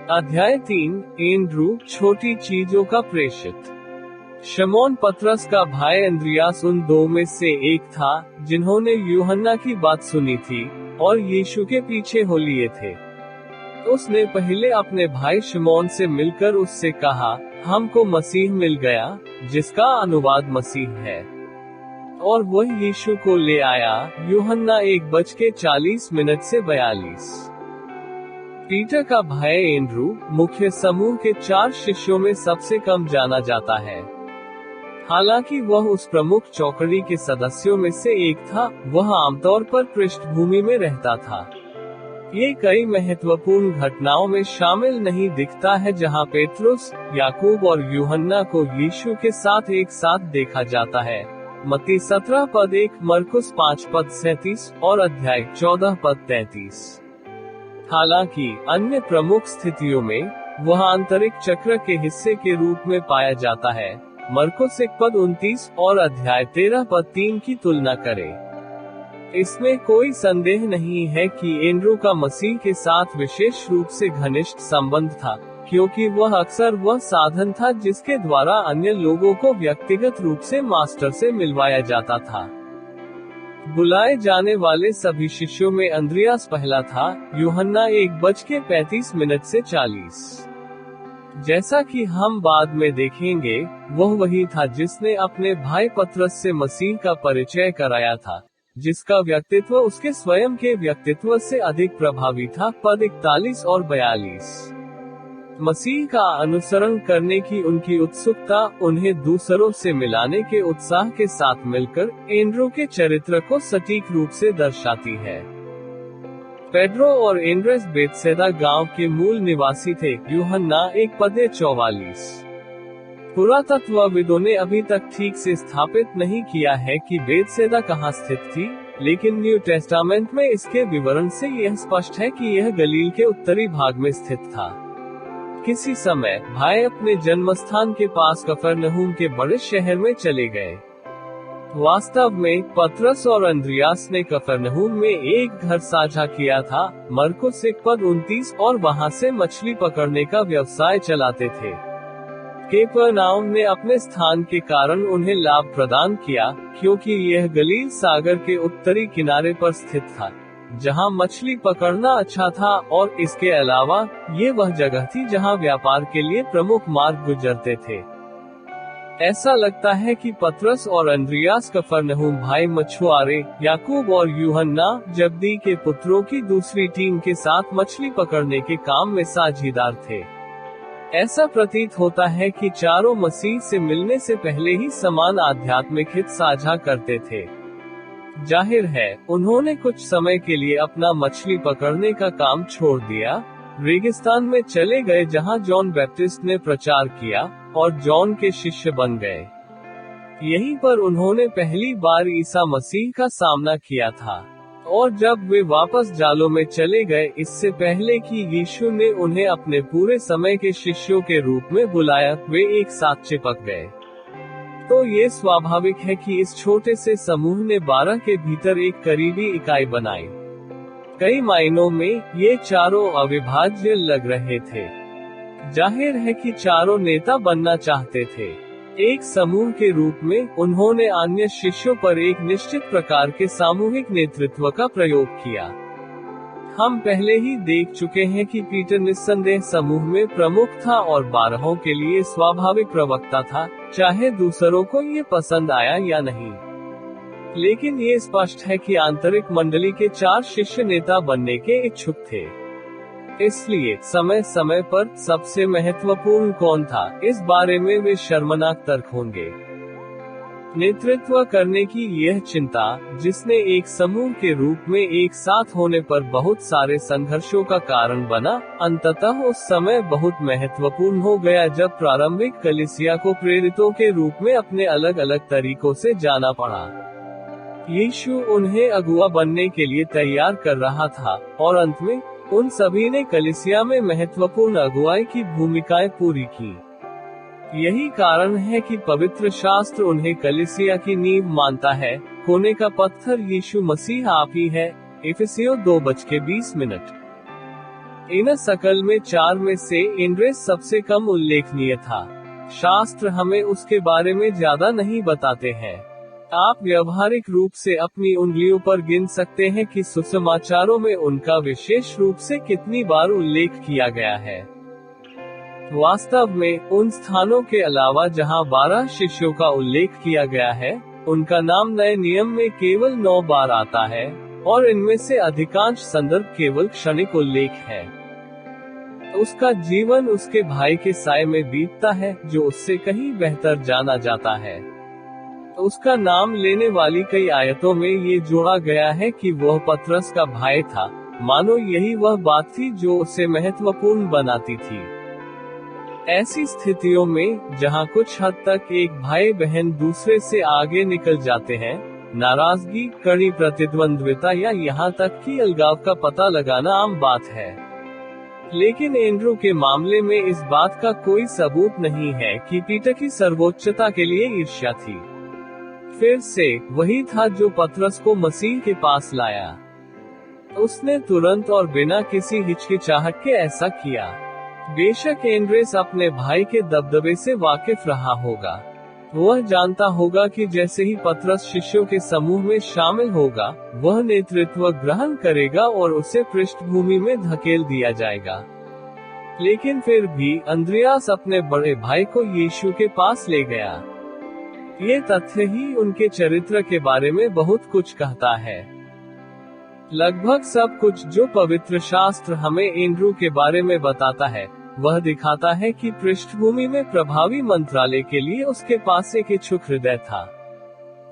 अध्याय 3, एंड्रू, छोटी चीजों का प्रेषित। शमौन पतरस का भाई अंद्रियास उन दो में से एक था जिन्होंने यूहन्ना की बात सुनी थी और यीशु के पीछे हो लिए थे। उसने पहले अपने भाई शमौन से मिलकर उससे कहा, हमको मसीह मिल गया, जिसका अनुवाद मसीह है, और वह यीशु को ले आया। यूहन्ना 1:40 से 42। पीटर का भाई एंड्रू मुख्य समूह के 4 शिष्यों में सबसे कम जाना जाता है। हालांकि वह उस प्रमुख चौकड़ी के सदस्यों में से एक था, वह आमतौर पर पृष्ठभूमि में रहता था। ये कई महत्वपूर्ण घटनाओं में शामिल नहीं दिखता है जहां पेट्रुस, याकूब और यूहन्ना को यीशु के साथ एक साथ देखा जाता है। मत्ती 17:1, मरकुस 5:37 और अध्याय 14:33। हालांकि अन्य प्रमुख स्थितियों में वह आंतरिक चक्र के हिस्से के रूप में पाया जाता है। मरकुस 1:29 और अध्याय 13:3 की तुलना करें। इसमें कोई संदेह नहीं है कि एंड्रू का मसीह के साथ विशेष रूप से घनिष्ठ संबंध था, क्योंकि वह अक्सर वह साधन था जिसके द्वारा अन्य लोगों को व्यक्तिगत रूप से मास्टर से मिलवाया जाता था। बुलाए जाने वाले सभी शिष्यों में अंद्रियास पहला था। यूहन्ना 1:35 से 40। जैसा कि हम बाद में देखेंगे, वह वही था जिसने अपने भाई पतरस से मसीह का परिचय कराया था, जिसका व्यक्तित्व उसके स्वयं के व्यक्तित्व से अधिक प्रभावी था। पद 41 और 42। मसीह का अनुसरण करने की उनकी उत्सुकता उन्हें दूसरों से मिलाने के उत्साह के साथ मिलकर एंड्रू के चरित्र को सटीक रूप से दर्शाती है। पेड्रो और एंड्रेस बेतसैदा गांव के मूल निवासी थे। यूहन्ना 1:44। पुरातत्वविदों ने अभी तक ठीक से स्थापित नहीं किया है कि बेतसैदा कहाँ स्थित थी, लेकिन न्यू टेस्टामेंट में इसके विवरण से यह स्पष्ट है कि यह गलील के उत्तरी भाग में स्थित था। किसी समय भाई अपने जन्मस्थान के पास कफरनहूम के बड़े शहर में चले गए। वास्तव में पतरस और अंद्रियास ने कफरनहूम में एक घर साझा किया था। मरकुस 1:29 और वहां से मछली पकड़ने का व्यवसाय चलाते थे। कफरनहूम ने अपने स्थान के कारण उन्हें लाभ प्रदान किया, क्योंकि यह गलील सागर के उत्तरी किनारे पर स्थित था, जहां मछली पकड़ना अच्छा था, और इसके अलावा ये वह जगह थी जहां व्यापार के लिए प्रमुख मार्ग गुजरते थे। ऐसा लगता है कि पतरस और अंद्रियास कफरनहूम भाई मछुआरे, याकूब और यूहन्ना जब्दी के पुत्रों की दूसरी टीम के साथ मछली पकड़ने के काम में साझीदार थे। ऐसा प्रतीत होता है कि चारों मसीह से मिलने से पहले ही समान आध्यात्मिक हित साझा करते थे। जाहिर है, उन्होंने कुछ समय के लिए अपना मछली पकड़ने का काम छोड़ दिया, रेगिस्तान में चले गए जहां जॉन बैप्टिस्ट ने प्रचार किया, और जॉन के शिष्य बन गए। यहीं पर उन्होंने पहली बार ईसा मसीह का सामना किया था, और जब वे वापस जालों में चले गए, इससे पहले कि यीशु ने उन्हें अपने पूरे समय के शिष्यों के रूप में बुलाया, वे एक साथ चिपक गए। तो ये स्वाभाविक है कि इस छोटे से समूह ने 12 के भीतर एक करीबी इकाई बनाई। कई मायनों में ये चारों अविभाज्य लग रहे थे। जाहिर है कि चारों नेता बनना चाहते थे। एक समूह के रूप में उन्होंने अन्य शिष्यों पर एक निश्चित प्रकार के सामूहिक नेतृत्व का प्रयोग किया। हम पहले ही देख चुके हैं कि पीटर निस्संदेह समूह में प्रमुख था और 12 के लिए स्वाभाविक प्रवक्ता था, चाहे दूसरों को ये पसंद आया या नहीं। लेकिन ये स्पष्ट है कि आंतरिक मंडली के 4 शिष्य नेता बनने के इच्छुक थे। इसलिए समय समय पर सबसे महत्वपूर्ण कौन था, इस बारे में वे शर्मनाक तर्क होंगे। नेतृत्व करने की यह चिंता, जिसने एक समूह के रूप में एक साथ होने पर बहुत सारे संघर्षों का कारण बना, अंततः उस समय बहुत महत्वपूर्ण हो गया जब प्रारंभिक कलीसिया को प्रेरितों के रूप में अपने अलग अलग तरीकों से जाना पड़ा। यीशु उन्हें अगुआ बनने के लिए तैयार कर रहा था, और अंत में उन सभी ने कलीसिया में महत्वपूर्ण अगुवाई की भूमिकाएं पूरी की। यही कारण है कि पवित्र शास्त्र उन्हें कलीसिया की नींव मानता है। कोने का पत्थर यीशु मसीह आप ही है। इफिसियों 2:20। इन सकल में 4 में से एंड्रेस सबसे कम उल्लेखनीय था। शास्त्र हमें उसके बारे में ज्यादा नहीं बताते हैं। आप व्यावहारिक रूप से अपनी उंगलियों पर गिन सकते हैं कि सुसमाचारों में उनका विशेष रूप से कितनी बार उल्लेख किया गया है। वास्तव में उन स्थानों के अलावा जहां 12 शिष्यों का उल्लेख किया गया है, उनका नाम नए नियम में केवल 9 बार आता है, और इनमें से अधिकांश संदर्भ केवल क्षणिक उल्लेख है। उसका जीवन उसके भाई के साय में बीतता है, जो उससे कहीं बेहतर जाना जाता है। उसका नाम लेने वाली कई आयतों में ये जोड़ा गया है कि वह पतरस का भाई था, मानो यही वह बात थी जो उसे महत्वपूर्ण बनाती थी। ऐसी स्थितियों में, जहां कुछ हद तक एक भाई बहन दूसरे से आगे निकल जाते हैं, नाराजगी, कड़ी प्रतिद्वंद्विता या यहाँ तक कि अलगाव का पता लगाना आम बात है। लेकिन एंड्रू के मामले में इस बात का कोई सबूत नहीं है कि पीटर की सर्वोच्चता के लिए ईर्ष्या थी। फिर से वही था जो पतरस को मसीह के पास लाया। उसने तुरंत और बिना किसी हिचकिचाहट के ऐसा किया। बेशक एंड्रेस अपने भाई के दबदबे से वाकिफ रहा होगा। वह जानता होगा कि जैसे ही पतरस शिष्यों के समूह में शामिल होगा, वह नेतृत्व ग्रहण करेगा और उसे पृष्ठभूमि में धकेल दिया जाएगा। लेकिन फिर भी अंद्रियास अपने बड़े भाई को यीशु के पास ले गया। ये तथ्य ही उनके चरित्र के बारे में बहुत कुछ कहता है। लगभग सब कुछ जो पवित्र शास्त्र हमें एंड्रू के बारे में बताता है, वह दिखाता है कि पृष्ठभूमि में प्रभावी मंत्रालय के लिए उसके पास एक इच्छुक हृदय था।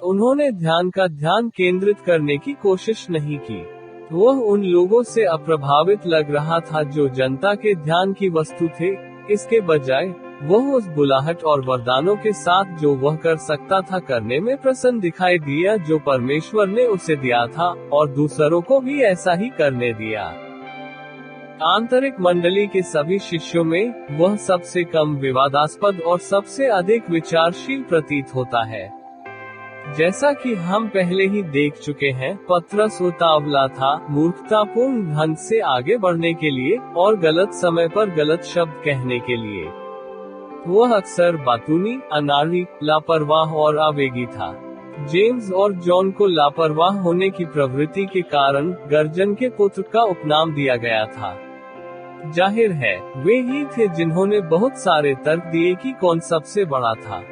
उन्होंने ध्यान केंद्रित करने की कोशिश नहीं की। वह उन लोगों से अप्रभावित लग रहा था जो जनता के ध्यान की वस्तु थे। इसके बजाय वह उस बुलाहट और वरदानों के साथ जो वह कर सकता था करने में प्रसन्न दिखाई दिया जो परमेश्वर ने उसे दिया था, और दूसरों को भी ऐसा ही करने दिया। आंतरिक मंडली के सभी शिष्यों में वह सबसे कम विवादास्पद और सबसे अधिक विचारशील प्रतीत होता है। जैसा कि हम पहले ही देख चुके हैं, पतरस उतावला था, मूर्खतापूर्ण ढंग से आगे बढ़ने के लिए और गलत समय पर गलत शब्द कहने के लिए। वह अक्सर बातूनी, अनाड़ी, लापरवाह और आवेगी था। जेम्स और जॉन को लापरवाह होने की प्रवृत्ति के कारण गर्जन के पुत्र का उपनाम दिया गया था। जाहिर है, वे ही थे जिन्होंने बहुत सारे तर्क दिए कि कौन सबसे बड़ा था।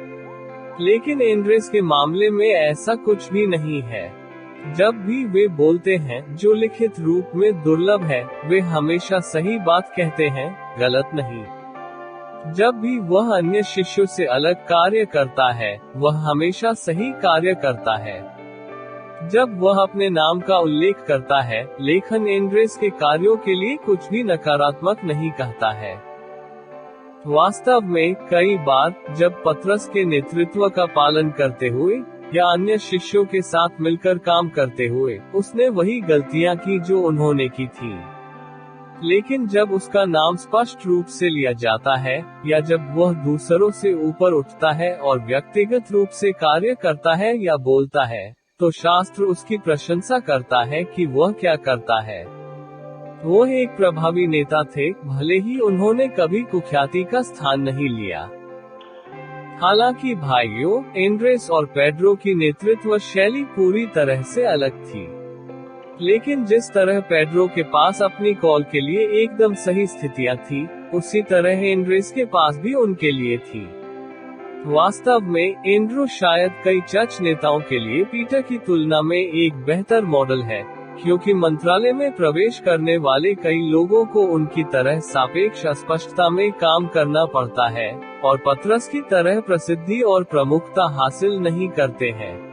लेकिन एंड्रेस के मामले में ऐसा कुछ भी नहीं है। जब भी वे बोलते हैं, जो लिखित रूप में दुर्लभ है, वे हमेशा सही बात कहते हैं, गलत नहीं। जब भी वह अन्य शिष्यों से अलग कार्य करता है, वह हमेशा सही कार्य करता है। जब वह अपने नाम का उल्लेख करता है, लेखन एंड्रेस के कार्यों के लिए कुछ भी नकारात्मक नहीं कहता है। वास्तव में कई बार जब पतरस के नेतृत्व का पालन करते हुए या अन्य शिष्यों के साथ मिलकर काम करते हुए उसने वही गलतियां की जो उन्होंने की थी। लेकिन जब उसका नाम स्पष्ट रूप से लिया जाता है, या जब वह दूसरों से ऊपर उठता है और व्यक्तिगत रूप से कार्य करता है या बोलता है, तो शास्त्र उसकी प्रशंसा करता है कि वह क्या करता है। वह एक प्रभावी नेता थे, भले ही उन्होंने कभी कुख्याति का स्थान नहीं लिया। हालांकि भाइयों, एंड्रेस और पेड्रो की नेतृत्व शैली पूरी तरह से अलग थी। लेकिन जिस तरह पेड्रो के पास अपनी कॉल के लिए एकदम सही स्थितियां थी, उसी तरह एंड्रेस के पास भी उनके लिए थी। वास्तव में एंड्रू शायद कई चर्च नेताओं के लिए पीटर की तुलना में एक बेहतर मॉडल है, क्योंकि मंत्रालय में प्रवेश करने वाले कई लोगों को उनकी तरह सापेक्ष अस्पष्टता में काम करना पड़ता है, और पतरस की तरह प्रसिद्धि और प्रमुखता हासिल नहीं करते हैं।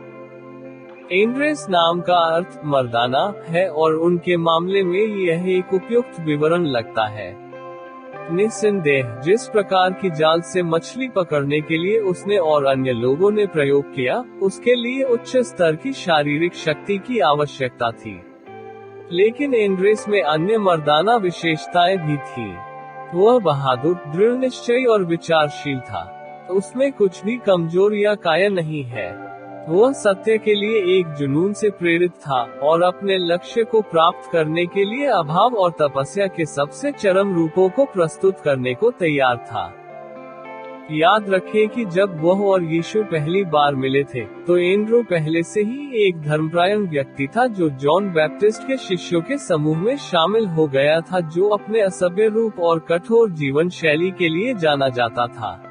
एंड्रेस नाम का अर्थ मर्दाना है, और उनके मामले में यह एक उपयुक्त विवरण लगता है। निस्संदेह जिस प्रकार की जाल से मछली पकड़ने के लिए उसने और अन्य लोगों ने प्रयोग किया, उसके लिए उच्च स्तर की शारीरिक शक्ति की आवश्यकता थी। लेकिन एंड्रेस में अन्य मर्दाना विशेषताएं भी थी। वह बहादुर, दृढ़ निश्चयी और विचारशील था। उसमें कुछ भी कमजोर या कायर नहीं है। वह सत्य के लिए एक जुनून से प्रेरित था और अपने लक्ष्य को प्राप्त करने के लिए अभाव और तपस्या के सबसे चरम रूपों को प्रस्तुत करने को तैयार था। याद रखें कि जब वह और यीशु पहली बार मिले थे, तो एंड्रू पहले से ही एक धर्मपरायण व्यक्ति था जो जॉन बैप्टिस्ट के शिष्यों के समूह में शामिल हो गया था, जो अपने असभ्य रूप और कठोर जीवन शैली के लिए जाना जाता था।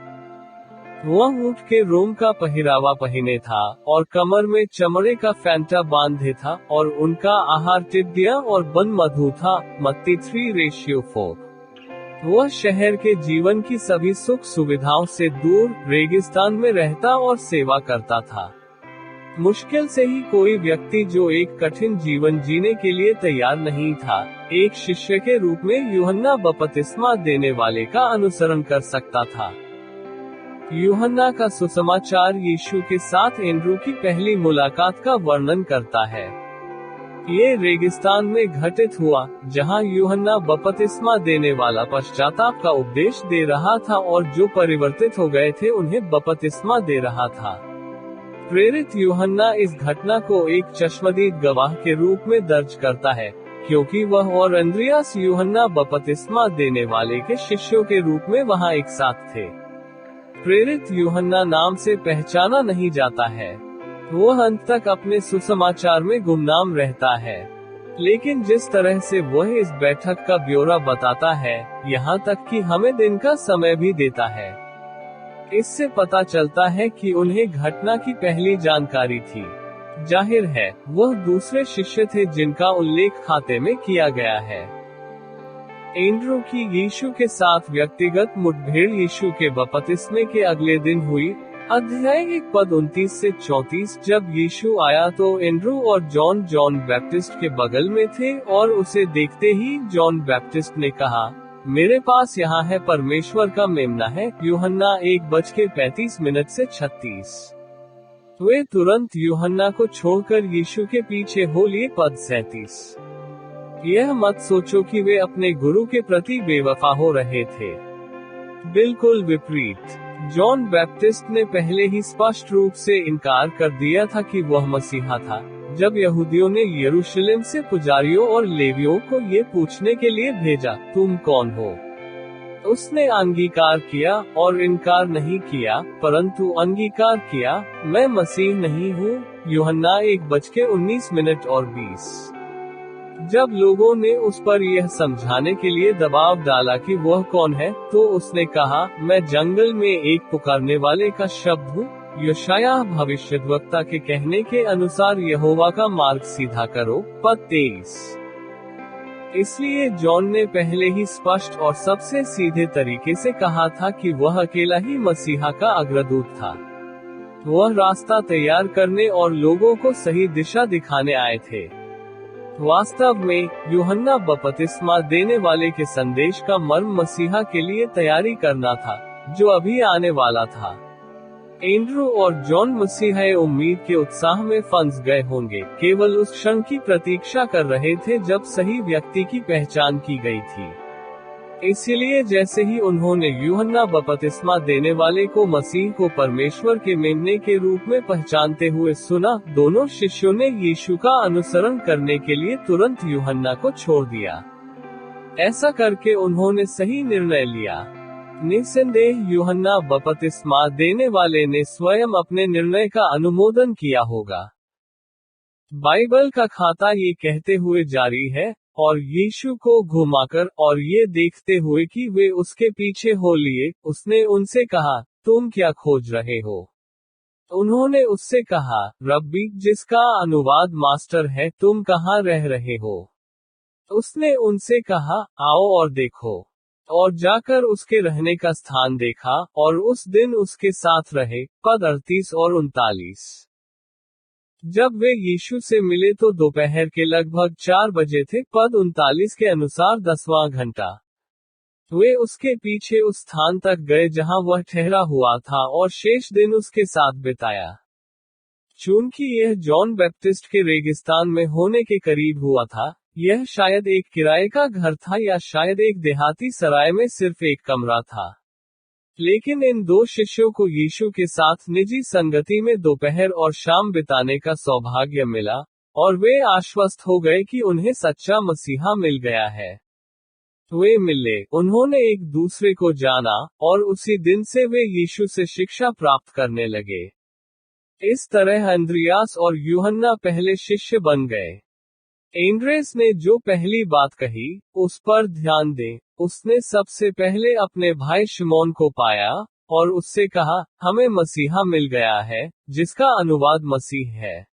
वह ऊंट के रोम का पहरावा पहने था और कमर में चमड़े का फैंटा बांधे था, और उनका आहार टिड्डियां और वन मधु था। मत्ती 3:4। वह शहर के जीवन की सभी सुख सुविधाओं से दूर रेगिस्तान में रहता और सेवा करता था। मुश्किल से ही कोई व्यक्ति जो एक कठिन जीवन जीने के लिए तैयार नहीं था, एक शिष्य के रूप में यूहन्ना बपतिस्मा देने वाले का अनुसरण कर सकता था। यूहन्ना का सुसमाचार यीशु के साथ एंड्रू की पहली मुलाकात का वर्णन करता है। ये रेगिस्तान में घटित हुआ, जहां यूहन्ना बपतिस्मा देने वाला पश्चाताप का उपदेश दे रहा था और जो परिवर्तित हो गए थे उन्हें बपतिस्मा दे रहा था। प्रेरित यूहन्ना इस घटना को एक चश्मदीद गवाह के रूप में दर्ज करता है, क्योंकि वह और अंद्रियास यूहन्ना बपतिस्मा देने वाले के शिष्यों के रूप में वहां एक साथ थे। प्रेरित यूहन्ना नाम से पहचाना नहीं जाता है। वह अंत तक अपने सुसमाचार में गुमनाम रहता है, लेकिन जिस तरह से वह इस बैठक का ब्यौरा बताता है, यहाँ तक कि हमें दिन का समय भी देता है, इससे पता चलता है कि उन्हें घटना की पहली जानकारी थी। जाहिर है, वह दूसरे शिष्य थे जिनका उल्लेख खाते में किया गया है। एंड्रू की यीशु के साथ व्यक्तिगत मुठभेड़ यीशु के बपतिस्मे के अगले दिन हुई। अध्याय 1:29-34। जब यीशु आया तो एंड्रू और जॉन बैप्टिस्ट के बगल में थे, और उसे देखते ही जॉन बैप्टिस्ट ने कहा, मेरे पास यहाँ है परमेश्वर का मेमना है। यूहन्ना 1:35-36। वे तुरंत यूहन्ना को छोड़कर यीशु के पीछे हो लिए। पद 37। यह मत सोचो कि वे अपने गुरु के प्रति बेवफा हो रहे थे। बिल्कुल विपरीत। जॉन बैप्टिस्ट ने पहले ही स्पष्ट रूप से इनकार कर दिया था कि वह मसीहा था। जब यहूदियों ने यरूशलेम से पुजारियों और लेवियों को ये पूछने के लिए भेजा, तुम कौन हो? उसने अंगीकार किया और इनकार नहीं किया, परंतु अंगीकार किया, मैं मसीह नहीं हूँ। यूहन्ना 1:19-20। जब लोगों ने उस पर यह समझाने के लिए दबाव डाला कि वह कौन है, तो उसने कहा, मैं जंगल में एक पुकारने वाले का शब्द हूँ। यशायाह भविष्यद्वक्ता के कहने के अनुसार यहोवा का मार्ग सीधा करो। पद 23। इसलिए जॉन ने पहले ही स्पष्ट और सबसे सीधे तरीके से कहा था कि वह अकेला ही मसीहा का अग्रदूत था। वह रास्ता तैयार करने और लोगों को सही दिशा दिखाने आए थे। वास्तव में यूहन्ना बपतिस्मा देने वाले के संदेश का मर्म मसीहा के लिए तैयारी करना था, जो अभी आने वाला था। एंड्रू और जॉन मसीहा उम्मीद के उत्साह में फंस गए होंगे, केवल उस क्षण की प्रतीक्षा कर रहे थे जब सही व्यक्ति की पहचान की गई थी। इसलिए जैसे ही उन्होंने यूहन्ना बपतिस्मा देने वाले को मसीह को परमेश्वर के मेमने के रूप में पहचानते हुए सुना, दोनों शिष्यों ने यीशु का अनुसरण करने के लिए तुरंत यूहन्ना को छोड़ दिया। ऐसा करके उन्होंने सही निर्णय लिया। निस्संदेह यूहन्ना बपतिस्मा देने वाले ने स्वयं अपने निर्णय का अनुमोदन किया होगा। बाइबल का खाता ये कहते हुए जारी है, और यीशु को घुमाकर और ये देखते हुए कि वे उसके पीछे हो लिए, उसने उनसे कहा, तुम क्या खोज रहे हो? उन्होंने उससे कहा, रब्बी, जिसका अनुवाद मास्टर है, तुम कहाँ रह रहे हो? उसने उनसे कहा, आओ और देखो। और जाकर उसके रहने का स्थान देखा, और उस दिन उसके साथ रहे। पद 38 और 39। जब वे यीशु से मिले तो दोपहर के लगभग 4 बजे थे। पद 39 के अनुसार 10वां घंटा। वे उसके पीछे उस स्थान तक गए जहां वह ठहरा हुआ था और शेष दिन उसके साथ बिताया। चूंकि यह जॉन बैप्टिस्ट के रेगिस्तान में होने के करीब हुआ था, यह शायद एक किराए का घर था या शायद एक देहाती सराय में सिर्फ एक कमरा था। लेकिन इन दो शिष्यों को यीशु के साथ निजी संगति में दोपहर और शाम बिताने का सौभाग्य मिला, और वे आश्वस्त हो गए कि उन्हें सच्चा मसीहा मिल गया है। वे मिले, उन्होंने एक दूसरे को जाना, और उसी दिन से वे यीशु से शिक्षा प्राप्त करने लगे। इस तरह अंद्रियास और यूहन्ना पहले शिष्य बन गए। एंड्रेस ने जो पहली बात कही, उस पर ध्यान दें। उसने सबसे पहले अपने भाई शिमोन को पाया, और उससे कहा, हमें मसीहा मिल गया है, जिसका अनुवाद मसीह है।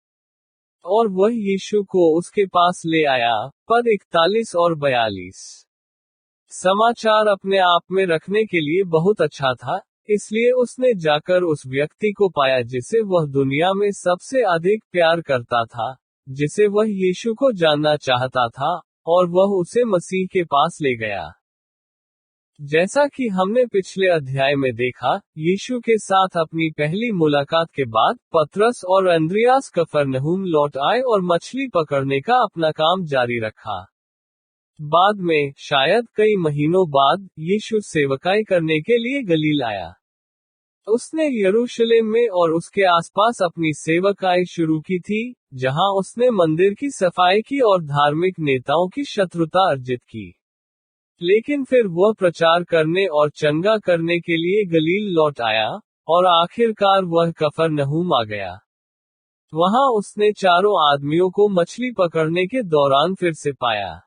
और वह यीशु को उसके पास ले आया। पद 41 और 42। समाचार अपने आप में रखने के लिए बहुत अच्छा था, इसलिए उसने जाकर उस व्यक्ति को पाया जिसे वह दुनिया में सबसे अधिक प्यार करता था, जिसे वह यीशु को जानना चाहता था, और वह उसे मसीह के पास ले गया। जैसा कि हमने पिछले अध्याय में देखा, यीशु के साथ अपनी पहली मुलाकात के बाद पतरस और अंद्रियास कफरनहूम लौट आए और मछली पकड़ने का अपना काम जारी रखा। बाद में, शायद कई महीनों बाद, यीशु सेवकाई करने के लिए गलील आया। उसने यरूशलेम में और उसके आसपास अपनी सेवकाई शुरू की थी, जहां उसने मंदिर की सफाई की और धार्मिक नेताओं की शत्रुता अर्जित की। लेकिन फिर वह प्रचार करने और चंगा करने के लिए गलील लौट आया, और आखिरकार वह कफरनहूम आ गया। वहां उसने चारों आदमियों को मछली पकड़ने के दौरान फिर से पाया।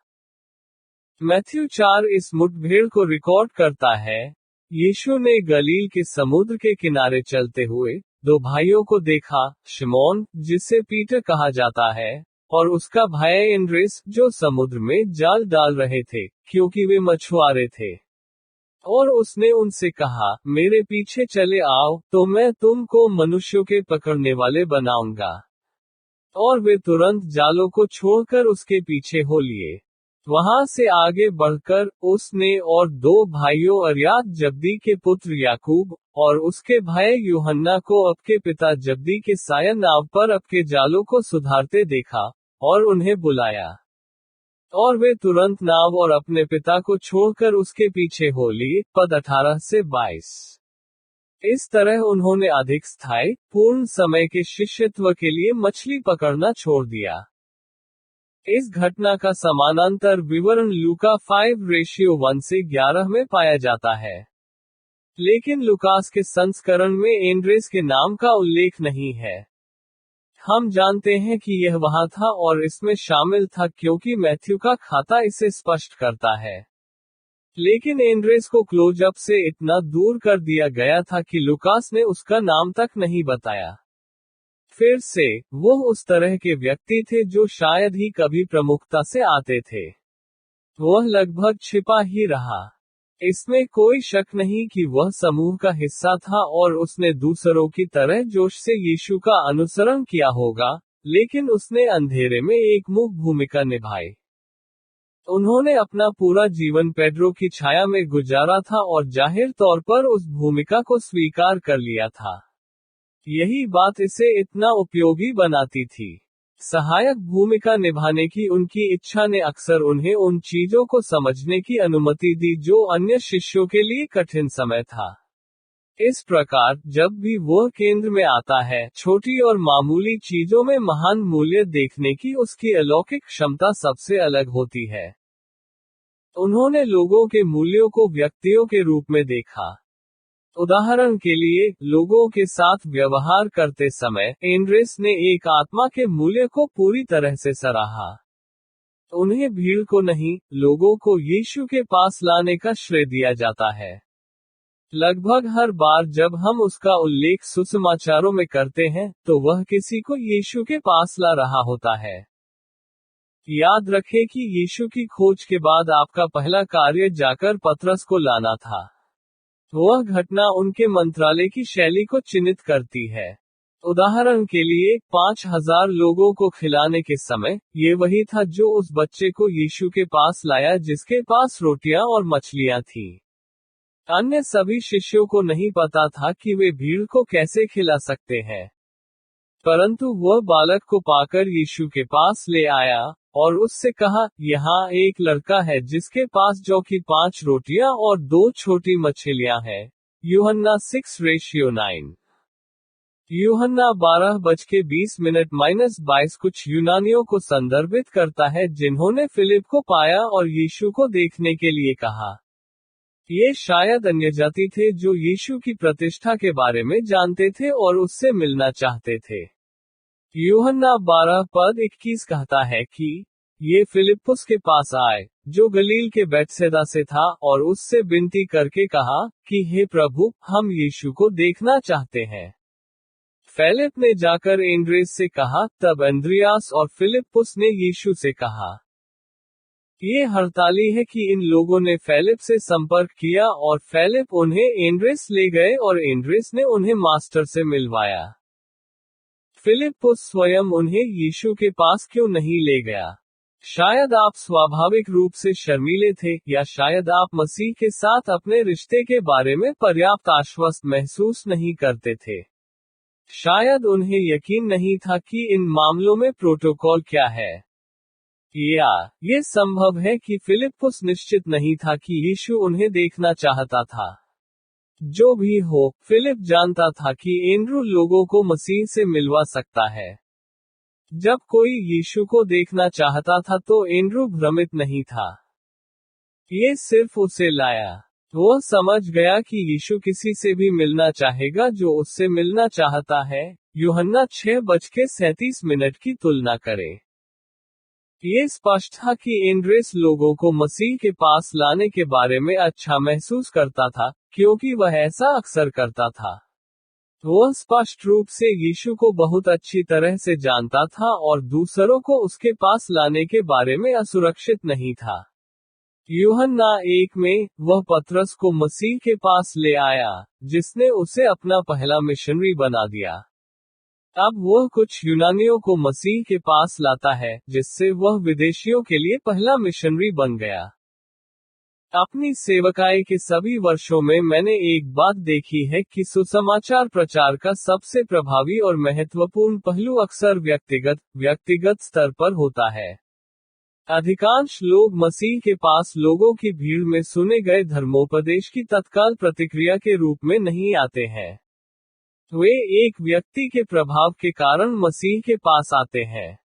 मैथ्यू 4 इस मुठभेड़ को रिकॉर्ड करता है। यीशु ने गलील के समुद्र के किनारे चलते हुए दो भाइयों को देखा, शिमोन, जिसे पीटर कहा जाता है, और उसका भाई एंड्रेस, जो समुद्र में जाल डाल रहे थे, क्योंकि वे मछुआरे थे। और उसने उनसे कहा, मेरे पीछे चले आओ, तो मैं तुमको मनुष्यों के पकड़ने वाले बनाऊंगा। और वे तुरंत जालों को छोड़कर उसके पीछे हो लिए। वहां से आगे बढ़कर, उसने और दो भाइयों अरियत जब्दी के पुत्र याकूब, और उसके भाई यूहन्ना को अपके पिता जब्दी के साया नाव पर अपके जालों को सुधारते देखा, और उन्हें बुलाया। और वे तुरंत नाव और अपने पिता को छोड़कर उसके पीछे हो लिए। पद 18 से 22। इस तरह उन्होंने अधिक स्थायी, पूर्ण समय के शिष्यत्व के लिए मछली पकड़ना छोड़ दिया। इस घटना का समानांतर विवरण लूका 5:1 से 11 में पाया जाता है। लेकिन लुकास के संस्करण में एंड्रेस के नाम का उल्लेख नहीं है। हम जानते हैं कि यह वहां था और इसमें शामिल था क्योंकि मैथ्यू का खाता इसे स्पष्ट करता है। लेकिन एंड्रेस को क्लोजअप से इतना दूर कर दिया गया था कि लुकास ने उसका नाम तक नहीं बताया। फिर से, वह उस तरह के व्यक्ति थे जो शायद ही कभी प्रमुखता से आते थे। वह लगभग छिपा ही रहा। इसमें कोई शक नहीं कि वह समूह का हिस्सा था और उसने दूसरों की तरह जोश से यीशु का अनुसरण किया होगा, लेकिन उसने अंधेरे में एक मुख्य भूमिका निभाई। उन्होंने अपना पूरा जीवन पेड्रो की छाया में गुजारा था और जाहिर तौर पर उस भूमिका को स्वीकार कर लिया था। यही बात इसे इतना उपयोगी बनाती थी। सहायक भूमिका निभाने की उनकी इच्छा ने अक्सर उन्हें उन चीजों को समझने की अनुमति दी जो अन्य शिष्यों के लिए कठिन समय था। इस प्रकार, जब भी वह केंद्र में आता है, छोटी और मामूली चीजों में महान मूल्य देखने की उसकी अलौकिक क्षमता सबसे अलग होती है। उन्होंने लोगों के मूल्यों को व्यक्तियों के रूप में देखा। उदाहरण के लिए, लोगों के साथ व्यवहार करते समय, एंड्रेस ने एक आत्मा के मूल्य को पूरी तरह से सराहा। उन्हें भीड़ को नहीं, लोगों को यीशु के पास लाने का श्रेय दिया जाता है। लगभग हर बार जब हम उसका उल्लेख सुसमाचारों में करते हैं, तो वह किसी को यीशु के पास ला रहा होता है। याद रखें कि यीशु की खोज के बाद आपका पहला कार्य जाकर पतरस को लाना था। वह घटना उनके मंत्रालय की शैली को चिन्हित करती है। उदाहरण के लिए, 5000 लोगों को खिलाने के समय, ये वही था जो उस बच्चे को यीशु के पास लाया जिसके पास रोटियां और मछलियां थीं। अन्य सभी शिष्यों को नहीं पता था कि वे भीड़ को कैसे खिला सकते हैं। परंतु वह बालक को पाकर यीशु के पास ले आया, और उससे कहा, यहाँ एक लड़का है जिसके पास जो कि 5 रोटियां और 2 छोटी मछलियां हैं। यूहन्ना 6:9। यूहन्ना 12:20 कुछ यूनानियों को संदर्भित करता है जिन्होंने फिलिप को पाया और यीशु को देखने के लिए कहा। ये शायद अन्यजाति थे जो यीशु की प्रतिष्ठा के बारे में जानते थे और उससे मिलना चाहते थे। यूहन्ना 12:21 कहता है कि ये फिलिप्पुस के पास आए, जो गलील के बैतसैदा से था, और उससे विनती करके कहा कि हे प्रभु, हम यीशु को देखना चाहते हैं। फिलिप ने जाकर एंड्रेस से कहा, तब अंद्रियास और फिलिप्पुस ने यीशु से कहा। ये हड़ताली है कि इन लोगों ने फिलिप से संपर्क किया और फिलिप उन्हें एंड्रेस ले गए और एंड्रेस ने उन्हें मास्टर से मिलवाया। फिलिप्पुस स्वयं उन्हें यीशु के पास क्यों नहीं ले गया? शायद आप स्वाभाविक रूप से शर्मीले थे, या शायद आप मसीह के साथ अपने रिश्ते के बारे में पर्याप्त आश्वस्त महसूस नहीं करते थे। शायद उन्हें यकीन नहीं था कि इन मामलों में प्रोटोकॉल क्या है। या ये संभव है कि फिलिप्पुस निश्चित नहीं था कि यीशु उन्हें देखना चाहता था। जो भी हो, फिलिप जानता था कि एंड्रू लोगों को मसीह से मिलवा सकता है। जब कोई यीशु को देखना चाहता था तो एंड्रू भ्रमित नहीं था। ये सिर्फ उसे लाया। वह समझ गया कि यीशु किसी से भी मिलना चाहेगा जो उससे मिलना चाहता है। यूहन्ना 6:37 की तुलना करें। ये स्पष्ट था कि एंड्रेस लोगों को मसीह के पास लाने के बारे में अच्छा महसूस करता था, क्योंकि वह ऐसा अक्सर करता था। वह स्पष्ट रूप से यीशु को बहुत अच्छी तरह से जानता था और दूसरों को उसके पास लाने के बारे में असुरक्षित नहीं था। यूहन्ना 1 में, वह पतरस को मसीह के पास ले आया, जिसने उसे अपना पहला मिशनरी बना दिया। अब वह कुछ यूनानियों को मसीह के पास लाता है, जिससे वह विदेशियों के लिए पहला मिशनरी बन गया। अपनी सेवकाई के सभी वर्षों में मैंने एक बात देखी है कि सुसमाचार प्रचार का सबसे प्रभावी और महत्वपूर्ण पहलू अक्सर व्यक्तिगत स्तर पर होता है। अधिकांश लोग मसीह के पास लोगों की भीड़ में सुने गए धर्मोपदेश की तत्काल प्रतिक्रिया के रूप में नहीं आते हैं। वे एक व्यक्ति के प्रभाव के कारण मसीह के पास आते हैं।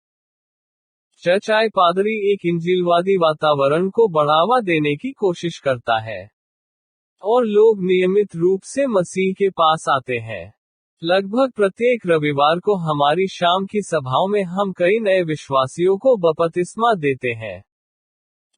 चर्चाई पादरी एक इंजीलवादी वातावरण को बढ़ावा देने की कोशिश करता है, और लोग नियमित रूप से मसीह के पास आते हैं। लगभग प्रत्येक रविवार को हमारी शाम की सभाओं में हम कई नए विश्वासियों को बपतिस्मा देते हैं।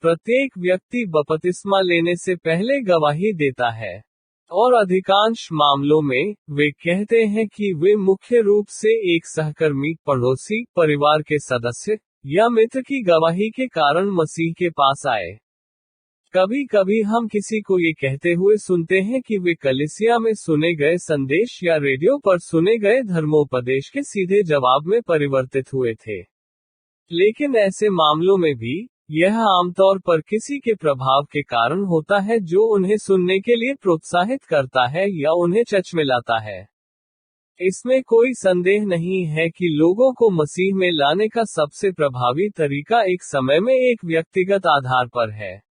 प्रत्येक व्यक्ति बपतिस्मा लेने से पहले गवाही देता है, और अधिकांश मामलों में, वे कहते हैं कि वे मुख्य रूप से एक सहकर्मी, पड़ोसी, परिवार के सदस्य या मित्र की गवाही के कारण मसीह के पास आए। कभी कभी हम किसी को ये कहते हुए सुनते हैं कि वे कलीसिया में सुने गए संदेश या रेडियो पर सुने गए धर्मोपदेश के सीधे जवाब में परिवर्तित हुए थे। लेकिन ऐसे मामलों में भी, यह आमतौर पर किसी के प्रभाव के कारण होता है जो उन्हें सुनने के लिए प्रोत्साहित करता है या उन्हें चचमिलाता है। इसमें कोई संदेह नहीं है कि लोगों को मसीह में लाने का सबसे प्रभावी तरीका एक समय में एक व्यक्तिगत आधार पर है।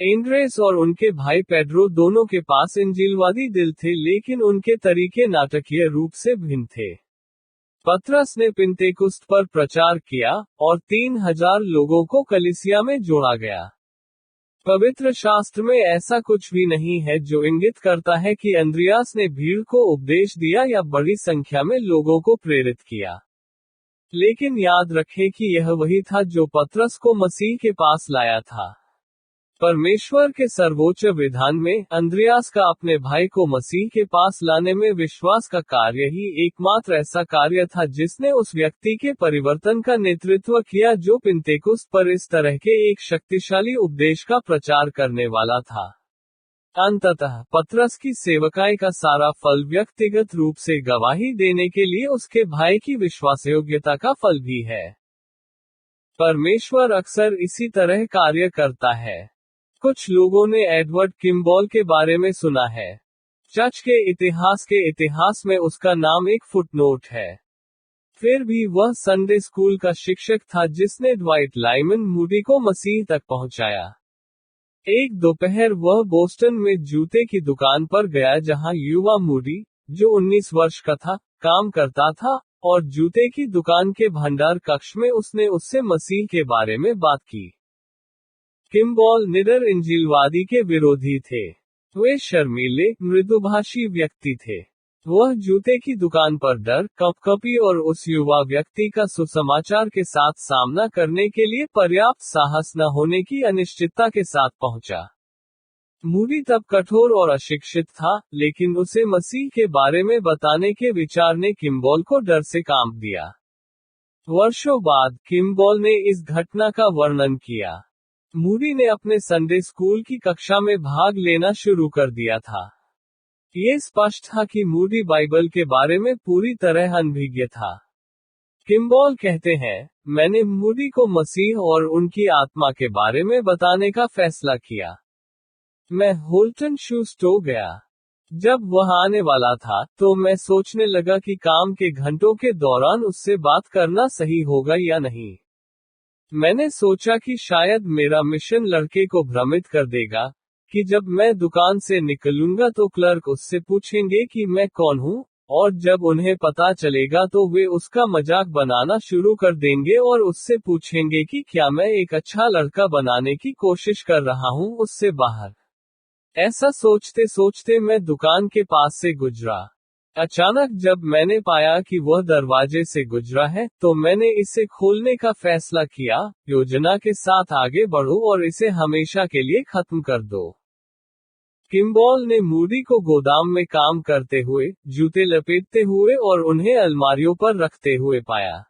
एंड्रेस और उनके भाई पेड्रो दोनों के पास इंजीलवादी दिल थे, लेकिन उनके तरीके नाटकीय रूप से भिन्न थे। पतरस ने पिंतेकुस्त पर प्रचार किया, और 3000 लोगों को कलीसिया में जोड़ा गया। पवित्र शास्त्र में ऐसा कुछ भी नहीं है जो इंगित करता है कि अंद्रियास ने भीड़ को उपदेश दिया या बड़ी संख्या में लोगों को प्रेरित किया। लेकिन याद रखें कि यह वही था जो पतरस को मसीह के पास लाया था। परमेश्वर के सर्वोच्च विधान में, अंद्रियास का अपने भाई को मसीह के पास लाने में विश्वास का कार्य ही एकमात्र ऐसा कार्य था जिसने उस व्यक्ति के परिवर्तन का नेतृत्व किया जो पिंतेकुस्त पर इस तरह के एक शक्तिशाली उपदेश का प्रचार करने वाला था। अंततः, पतरस की सेवकाई का सारा फल व्यक्तिगत रूप से गवाही देने के लिए उसके भाई की विश्वासयोग्यता का फल भी है। परमेश्वर अक्सर इसी तरह कार्य करता है। कुछ लोगों ने एडवर्ड किम्बॉल के बारे में सुना है। चर्च के इतिहास में उसका नाम एक फुटनोट है। फिर भी वह संडे स्कूल का शिक्षक था जिसने ड्वाइट लाइमन मूडी को मसीह तक पहुंचाया। एक दोपहर वह बोस्टन में जूते की दुकान पर गया जहां युवा मूडी, जो 19 वर्ष का था, काम करता था, और जूते की दुकान के भंडार कक्ष में उसने उससे मसीह के बारे में बात की। किम्बॉल निडर इंजीलवादी के विरोधी थे। वे शर्मीले, मृदुभाषी व्यक्ति थे। वह जूते की दुकान पर डर, कपकपी और उस युवा व्यक्ति का सुसमाचार के साथ सामना करने के लिए पर्याप्त साहस न होने की अनिश्चितता के साथ पहुंचा। मूडी तब कठोर और अशिक्षित था, लेकिन उसे मसीह के बारे में बताने के विचार ने किम्बॉल को डर से कांप दिया। वर्षों बाद, किम्बॉल ने इस घटना का वर्णन किया। मूडी ने अपने संडे स्कूल की कक्षा में भाग लेना शुरू कर दिया था। ये स्पष्ट था कि मूडी बाइबल के बारे में पूरी तरह अनभिज्ञ था। किम्बॉल कहते हैं, मैंने मूडी को मसीह और उनकी आत्मा के बारे में बताने का फैसला किया। मैं होल्टन शूस्टो गया। जब वह आने वाला था, तो मैं सोचने लगा कि काम के घंटों के दौरान उससे बात करना सही होगा या नहीं। मैंने सोचा कि शायद मेरा मिशन लड़के को भ्रमित कर देगा, कि जब मैं दुकान से निकलूंगा तो क्लर्क उससे पूछेंगे कि मैं कौन हूं, और जब उन्हें पता चलेगा तो वे उसका मजाक बनाना शुरू कर देंगे और उससे पूछेंगे कि क्या मैं एक अच्छा लड़का बनाने की कोशिश कर रहा हूं उससे बाहर। ऐसा सोचते सोचते मैं दुकान के पास से गुजरा। अचानक जब मैंने पाया कि वह दरवाजे से गुजरा है, तो मैंने इसे खोलने का फैसला किया, योजना के साथ आगे बढ़ो और इसे हमेशा के लिए खत्म कर दो। किम्बॉल ने मूडी को गोदाम में काम करते हुए, जूते लपेटते हुए और उन्हें अलमारियों पर रखते हुए पाया।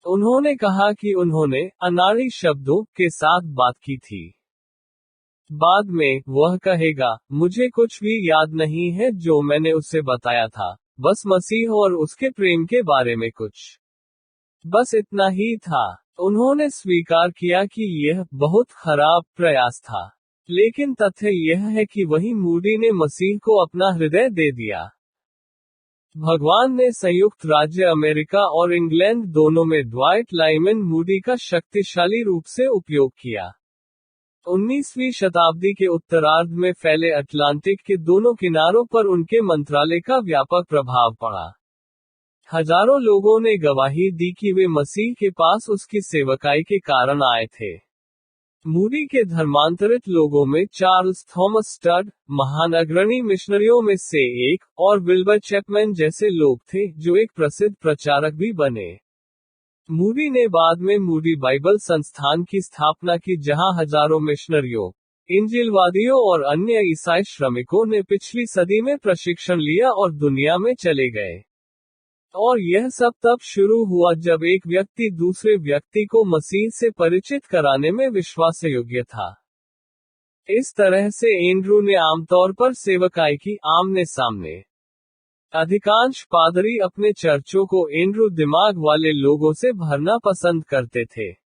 उन्होंने कहा कि उन्होंने अनाड़ी शब्दों के साथ बात की थी। बाद में, वह कहेगा, मुझे कुछ भी याद नहीं है जो मैंने उसे बताया था, बस मसीह और उसके प्रेम के बारे में कुछ। बस इतना ही था। उन्होंने स्वीकार किया कि यह बहुत खराब प्रयास था। लेकिन तथ्य यह है कि वही मूडी ने मसीह को अपना हृदय दे दिया। भगवान ने संयुक्त राज्य अमेरिका और इंग्लैंड दोनों में ड्वाइट लाइमन मूडी का शक्तिशाली रूप से उपयोग किया। 19वीं शताब्दी के उत्तरार्ध में फैले अटलांटिक के दोनों किनारों पर उनके मंत्रालय का व्यापक प्रभाव पड़ा। हजारों लोगों ने गवाही दी कि वे मसीह के पास उसकी सेवकाई के कारण आए थे। मूडी के धर्मांतरित लोगों में चार्ल्स थॉमस स्टड, महान अग्रणी मिशनरियों में से एक, और विल्बर चैपमैन जैसे लोग थे, जो एक प्रसिद्ध प्रचारक भी बने। मूडी ने बाद में मूडी बाइबल संस्थान की स्थापना की, जहां हजारों मिशनरियों, इंजीलवादियों और अन्य ईसाई श्रमिकों ने पिछली सदी में प्रशिक्षण लिया और दुनिया में चले गए। और यह सब तब शुरू हुआ जब एक व्यक्ति दूसरे व्यक्ति को मसीह से परिचित कराने में विश्वासयोग्य था। इस तरह से एंड्रू ने आमतौर पर सेवकाई की, आमने सामने। अधिकांश पादरी अपने चर्चों को एंड्रू दिमाग वाले लोगों से भरना पसंद करते थे।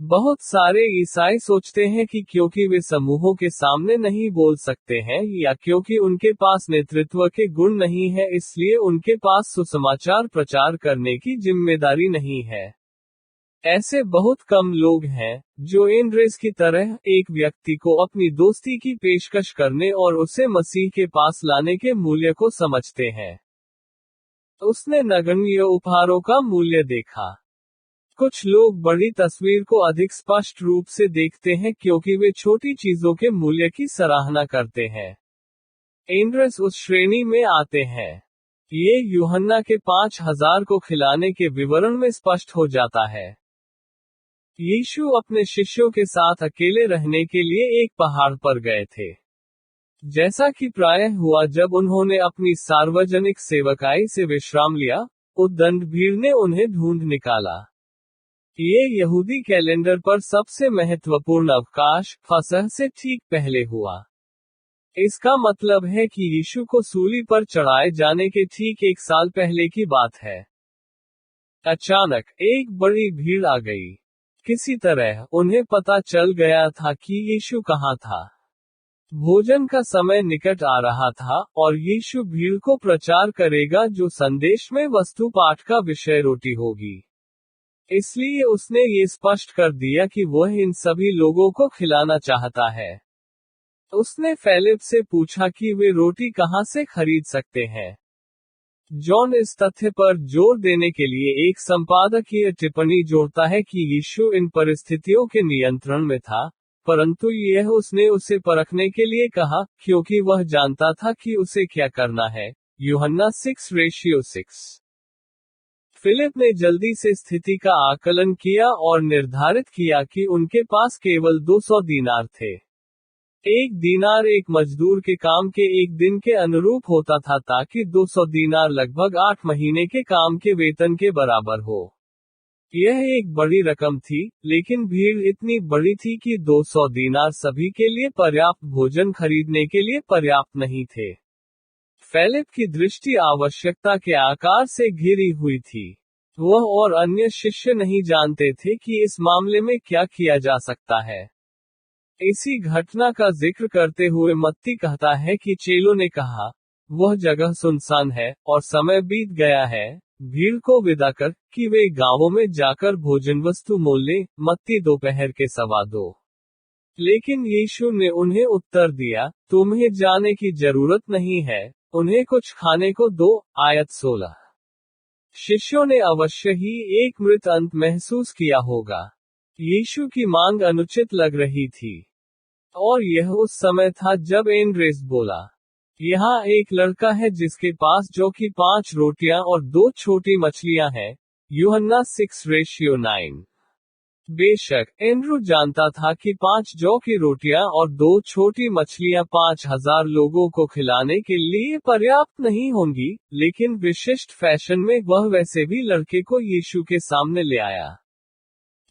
बहुत सारे ईसाई सोचते हैं कि क्योंकि वे समूहों के सामने नहीं बोल सकते हैं, या क्योंकि उनके पास नेतृत्व के गुण नहीं है, इसलिए उनके पास सुसमाचार प्रचार करने की जिम्मेदारी नहीं है। ऐसे बहुत कम लोग हैं, जो एंड्रेस की तरह एक व्यक्ति को अपनी दोस्ती की पेशकश करने और उसे मसीह के पास लाने के मूल्य को समझते हैं। उसने नगण्य उपहारों का मूल्य देखा। कुछ लोग बड़ी तस्वीर को अधिक स्पष्ट रूप से देखते हैं क्योंकि वे छोटी चीजों के मूल्य की सराहना करते हैं। एंड्रेस उस श्रेणी में आते हैं। ये यूहन्ना के 5000 को खिलाने के विवरण में स्पष्ट हो जाता है। यीशु अपने शिष्यों के साथ अकेले रहने के लिए एक पहाड़ पर गए थे। जैसा कि प्रायः हुआ जब उन्होंने अपनी सार्वजनिक सेवकाई से विश्राम लिया, उद्दंड भीड़ ने उन्हें ढूंढ निकाला। ये यहूदी कैलेंडर पर सबसे महत्वपूर्ण अवकाश, फसह से ठीक पहले हुआ। इसका मतलब है कि यीशु को सूली पर चढ़ाए जाने के ठीक 1 साल पहले की बात है। अचानक, एक बड़ी भीड़ आ गई। किसी तरह, उन्हें पता चल गया था कि यीशु कहाँ था। भोजन का समय निकट आ रहा था, और यीशु भीड़ को प्रचार करेगा जो संदेश में वस्तु पाठ का विषय रोटी होगी। इसलिए उसने ये स्पष्ट कर दिया कि वह इन सभी लोगों को खिलाना चाहता है। उसने फिलिप से पूछा कि वे रोटी कहां से खरीद सकते हैं। जॉन इस तथ्य पर जोर देने के लिए एक संपादकीय टिप्पणी जोड़ता है कि यीशु इन परिस्थितियों के नियंत्रण में था, परंतु यह उसने उसे परखने के लिए कहा, क्योंकि वह जानता था कि उसे क्या करना है। यूहन्ना 6:6। फिलिप ने जल्दी से स्थिति का आकलन किया और निर्धारित किया कि उनके पास केवल 200 दीनार थे। एक दीनार एक मजदूर के काम के एक दिन के अनुरूप होता था, ताकि 200 दीनार लगभग 8 महीने के काम के वेतन के बराबर हो। यह एक बड़ी रकम थी, लेकिन भीड़ इतनी बड़ी थी कि 200 दीनार सभी के लिए पर्याप्त भोजन खरीदने के लिए पर्याप्त नहीं थे। फिलिप की दृष्टि आवश्यकता के आकार से घिरी हुई थी। वह और अन्य शिष्य नहीं जानते थे कि इस मामले में क्या किया जा सकता है। इसी घटना का जिक्र करते हुए मत्ती कहता है कि चेलों ने कहा, वह जगह सुनसान है और समय बीत गया है, भीड़ को विदा कर कि वे गांवों में जाकर भोजन वस्तु मोल लें। मत्ती दोपहर के 2:15। लेकिन यीशु ने उन्हें उत्तर दिया, तुम्हें जाने की जरूरत नहीं है, उन्हें कुछ खाने को दो। आयत 16। शिष्यों ने अवश्य ही एक मृत अंत महसूस किया होगा। यीशु की मांग अनुचित लग रही थी। और यह उस समय था जब एंड्रेस बोला, यहाँ एक लड़का है जिसके पास जो कि 5 रोटियां और 2 छोटी मछलियां हैं। यूहन्ना 6:9। बेशक एंड्रू जानता था कि 5 जौ की रोटियां और 2 छोटी मछलियां 5000 लोगों को खिलाने के लिए पर्याप्त नहीं होंगी, लेकिन विशिष्ट फैशन में वह वैसे भी लड़के को यीशु के सामने ले आया।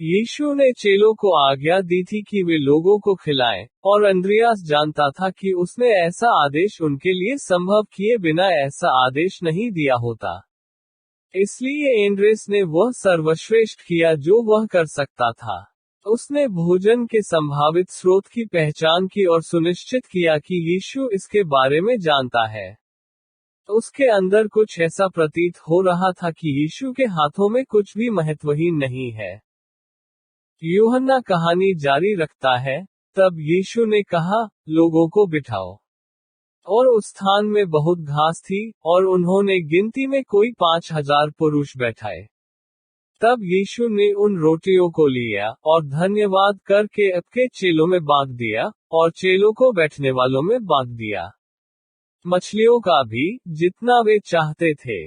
यीशु ने चेलों को आज्ञा दी थी कि वे लोगों को खिलाएं, और अंद्रियास जानता था कि उसने ऐसा आदेश उनके लिए संभव किए बिना ऐसा आदेश नहीं दिया होता। इसलिए एंड्रेस ने वह सर्वश्रेष्ठ किया जो वह कर सकता था। उसने भोजन के संभावित स्रोत की पहचान की और सुनिश्चित किया कि यीशु इसके बारे में जानता है। उसके अंदर कुछ ऐसा प्रतीत हो रहा था कि यीशु के हाथों में कुछ भी महत्वहीन नहीं है। यूहन्ना कहानी जारी रखता है, तब यीशु ने कहा, लोगों को बिठाओ। और उस स्थान में बहुत घास थी, और उन्होंने गिनती में कोई 5000 पुरुष बैठाए। तब यीशु ने उन रोटियों को लिया, और धन्यवाद करके अपने चेलों में बांट दिया, और चेलों को बैठने वालों में बांट दिया। मछलियों का भी, जितना वे चाहते थे।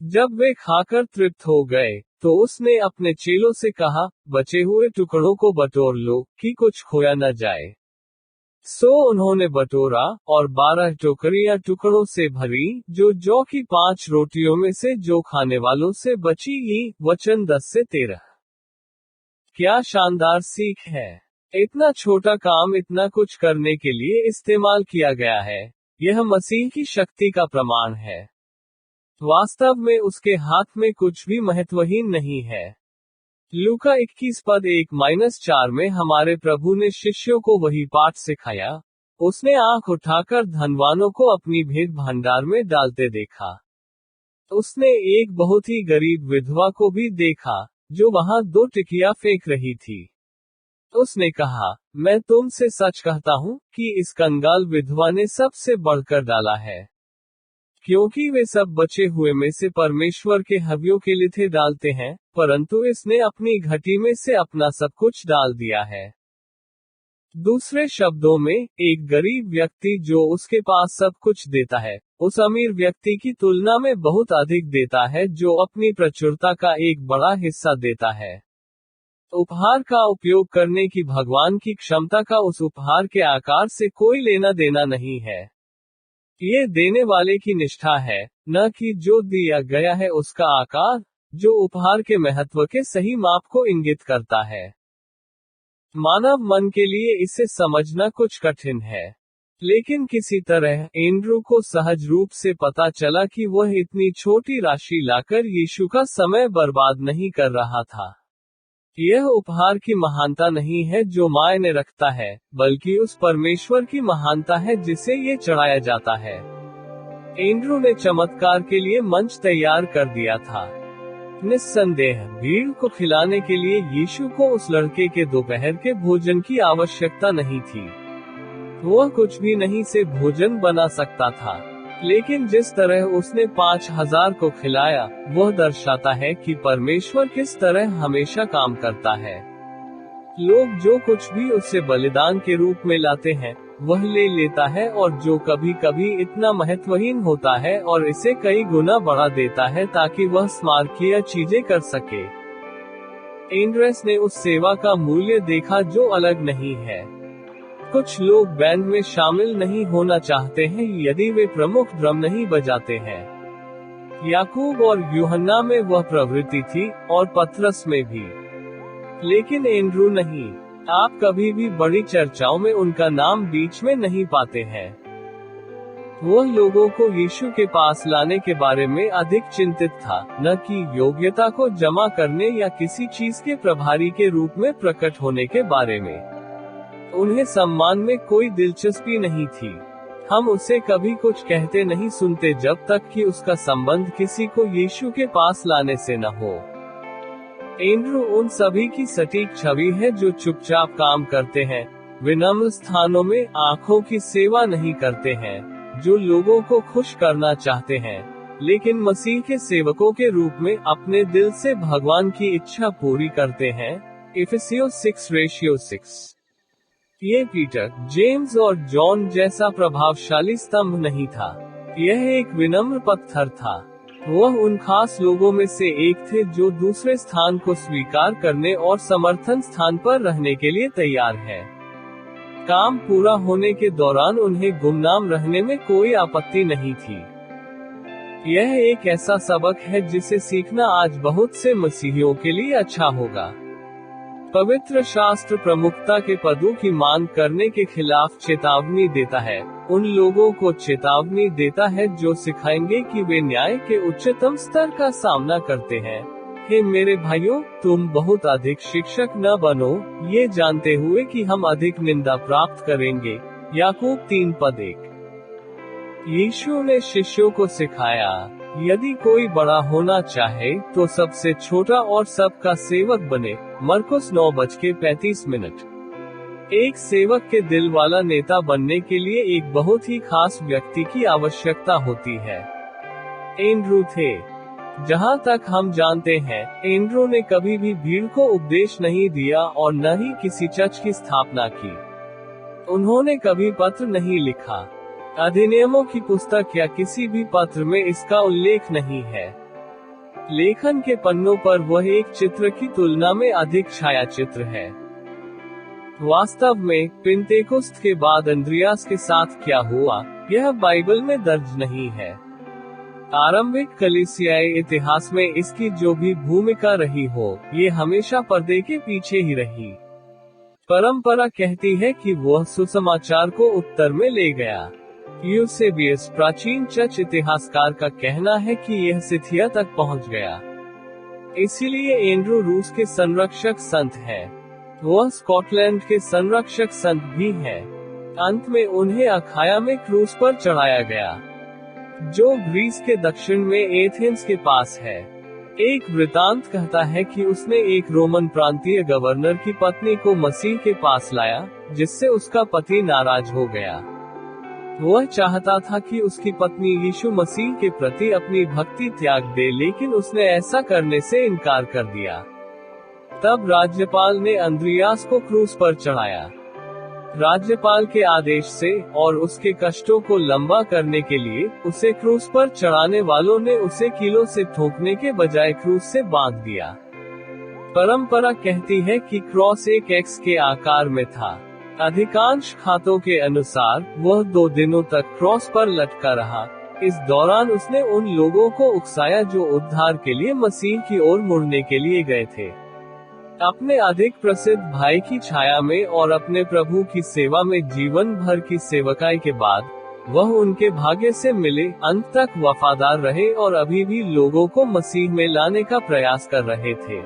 जब वे खाकर तृप्त हो गए, तो उसने अपने चेलों से कहा, बचे हुए टुकड़ों को बटोर लो, कि कुछ खोया न जाए। सो उन्होंने बटोरा, और 12 टोकरियां टुकड़ों से भरी, जो जौ की 5 रोटियों में से जो खाने वालों से बची ही। वचन 10 से 13। क्या शानदार सीख है! इतना छोटा काम इतना कुछ करने के लिए इस्तेमाल किया गया है। यह मसीह की शक्ति का प्रमाण है। वास्तव में उसके हाथ में कुछ भी महत्वहीन नहीं है। लूका 21:1-4 में हमारे प्रभु ने शिष्यों को वही पाठ सिखाया। उसने आंख उठाकर धनवानों को अपनी भेंट भंडार में डालते देखा। उसने एक बहुत ही गरीब विधवा को भी देखा, जो वहां 2 टिकिया फेंक रही थी। उसने कहा, मैं तुमसे सच कहता हूं कि इस कंगाल विधवा ने सबसे बढ़कर डाला है, क्योंकि वे सब बचे हुए में से परमेश्वर के हव्यों के लिथे डालते हैं, परंतु इसने अपनी घटी में से अपना सब कुछ डाल दिया है। दूसरे शब्दों में, एक गरीब व्यक्ति जो उसके पास सब कुछ देता है, उस अमीर व्यक्ति की तुलना में बहुत अधिक देता है जो अपनी प्रचुरता का एक बड़ा हिस्सा देता है। उपहार का उपयोग करने की भगवान की क्षमता का उस उपहार के आकार से कोई लेना देना नहीं है। ये देने वाले की निष्ठा है, न कि जो दिया गया है उसका आकार, जो उपहार के महत्व के सही माप को इंगित करता है। मानव मन के लिए इसे समझना कुछ कठिन है। लेकिन किसी तरह एंड्रू को सहज रूप से पता चला कि वह इतनी छोटी राशि लाकर यीशु का समय बर्बाद नहीं कर रहा था। यह उपहार की महानता नहीं है जो मायने रखता है, बल्कि उस परमेश्वर की महानता है जिसे ये चढ़ाया जाता है। एंड्रू ने चमत्कार के लिए मंच तैयार कर दिया था। निस्संदेह भीड़ को खिलाने के लिए यीशु को उस लड़के के दोपहर के भोजन की आवश्यकता नहीं थी। वह कुछ भी नहीं से भोजन बना सकता था, लेकिन जिस तरह उसने 5000 को खिलाया, वह दर्शाता है कि परमेश्वर किस तरह हमेशा काम करता है। लोग जो कुछ भी उससे बलिदान के रूप में लाते हैं, वह ले लेता है, और जो कभी कभी इतना महत्वहीन होता है और इसे कई गुना बढ़ा देता है ताकि वह स्मारकीय चीजें कर सके। एंड्रेस ने उस सेवा का मूल्य देखा जो अलग नहीं है। कुछ लोग बैंड में शामिल नहीं होना चाहते हैं यदि वे प्रमुख ड्रम नहीं बजाते हैं। याकूब और यूहन्ना में वह प्रवृत्ति थी, और पतरस में भी, लेकिन एंड्रू नहीं। आप कभी भी बड़ी चर्चाओं में उनका नाम बीच में नहीं पाते हैं। वह लोगों को यीशु के पास लाने के बारे में अधिक चिंतित था, न कि योग्यता को जमा करने या किसी चीज के प्रभारी के रूप में प्रकट होने के बारे में। उन्हें सम्मान में कोई दिलचस्पी नहीं थी। हम उसे कभी कुछ कहते नहीं सुनते जब तक कि उसका संबंध किसी को यीशु के पास लाने से न हो। एंड्रू उन सभी की सटीक छवि है जो चुपचाप काम करते हैं, विनम्र स्थानों में आंखों की सेवा नहीं करते हैं, जो लोगों को खुश करना चाहते हैं, लेकिन मसीह के सेवकों के रूप में अपने दिल से भगवान की इच्छा पूरी करते हैं। इफिसियों 6:6। ये पीटर, जेम्स और जॉन जैसा प्रभावशाली स्तंभ नहीं था। यह एक विनम्र पत्थर था। वह उन खास लोगों में से एक थे जो दूसरे स्थान को स्वीकार करने और समर्थन स्थान पर रहने के लिए तैयार है। काम पूरा होने के दौरान उन्हें गुमनाम रहने में कोई आपत्ति नहीं थी। यह एक ऐसा सबक है जिसे सीखना आज बहुत से मसीहियों के लिए अच्छा होगा। पवित्र शास्त्र प्रमुखता के पदों की मांग करने के खिलाफ चेतावनी देता है। उन लोगों को चेतावनी देता है जो सिखाएंगे कि वे न्याय के उच्चतम स्तर का सामना करते हैं। हे मेरे भाइयों, तुम बहुत अधिक शिक्षक न बनो, ये जानते हुए कि हम अधिक निंदा प्राप्त करेंगे। याकूब 3:1। यीशु ने शिष्यों को सिखाया, यदि कोई बड़ा होना चाहे तो सबसे छोटा और सबका सेवक बने। मरकुस 9:35। एक सेवक के दिल वाला नेता बनने के लिए एक बहुत ही खास व्यक्ति की आवश्यकता होती है। एंड्रू थे। जहां तक हम जानते हैं, एंड्रू ने कभी भी भीड़ को उपदेश नहीं दिया और न ही किसी चर्च की स्थापना की। उन्होंने कभी पत्र नहीं लिखा। अधिनियमों की पुस्तक या किसी भी पत्र में इसका उल्लेख नहीं है। लेखन के पन्नों पर वह एक चित्र की तुलना में अधिक छायाचित्र है। वास्तव में पिंतेकोस्त के बाद अंद्रियास के साथ क्या हुआ, यह बाइबल में दर्ज नहीं है। आरंभिक कलीसियाई इतिहास में इसकी जो भी भूमिका रही हो, ये हमेशा पर्दे के पीछे ही रही। परंपरा कहती है कि वह सुसमाचार को उत्तर में ले गया। यूसेबियस, प्राचीन चर्च इतिहासकार, का कहना है कि यह सिथिया तक पहुंच गया। इसीलिए एंड्रू रूस के संरक्षक संत है। वह स्कॉटलैंड के संरक्षक संत भी है। अंत में उन्हें अखाया में क्रूस पर चढ़ाया गया, जो ग्रीस के दक्षिण में एथेंस के पास है। एक वृतांत कहता है कि उसने एक रोमन प्रांतीय गवर्नर की पत्नी को मसीह के पास लाया, जिससे उसका पति नाराज हो गया। वह चाहता था कि उसकी पत्नी यीशु मसीह के प्रति अपनी भक्ति त्याग दे, लेकिन उसने ऐसा करने से इनकार कर दिया। तब राज्यपाल ने अंद्रियास को क्रूस पर चढ़ाया। राज्यपाल के आदेश से और उसके कष्टों को लंबा करने के लिए उसे क्रूस पर चढ़ाने वालों ने उसे कीलों से ठोकने के बजाय क्रूस से बांध दिया। परंपरा कहती है कि क्रॉस एक एक्स के आकार में था। अधिकांश खातों के अनुसार वह 2 दिनों तक क्रॉस पर लटका रहा। इस दौरान उसने उन लोगों को उकसाया जो उद्धार के लिए मसीह की ओर मुड़ने के लिए गए थे। अपने अधिक प्रसिद्ध भाई की छाया में और अपने प्रभु की सेवा में जीवन भर की सेवकाई के बाद वह उनके भाग्य से मिले, अंत तक वफादार रहे और अभी भी लोगों को मसीह में लाने का प्रयास कर रहे थे।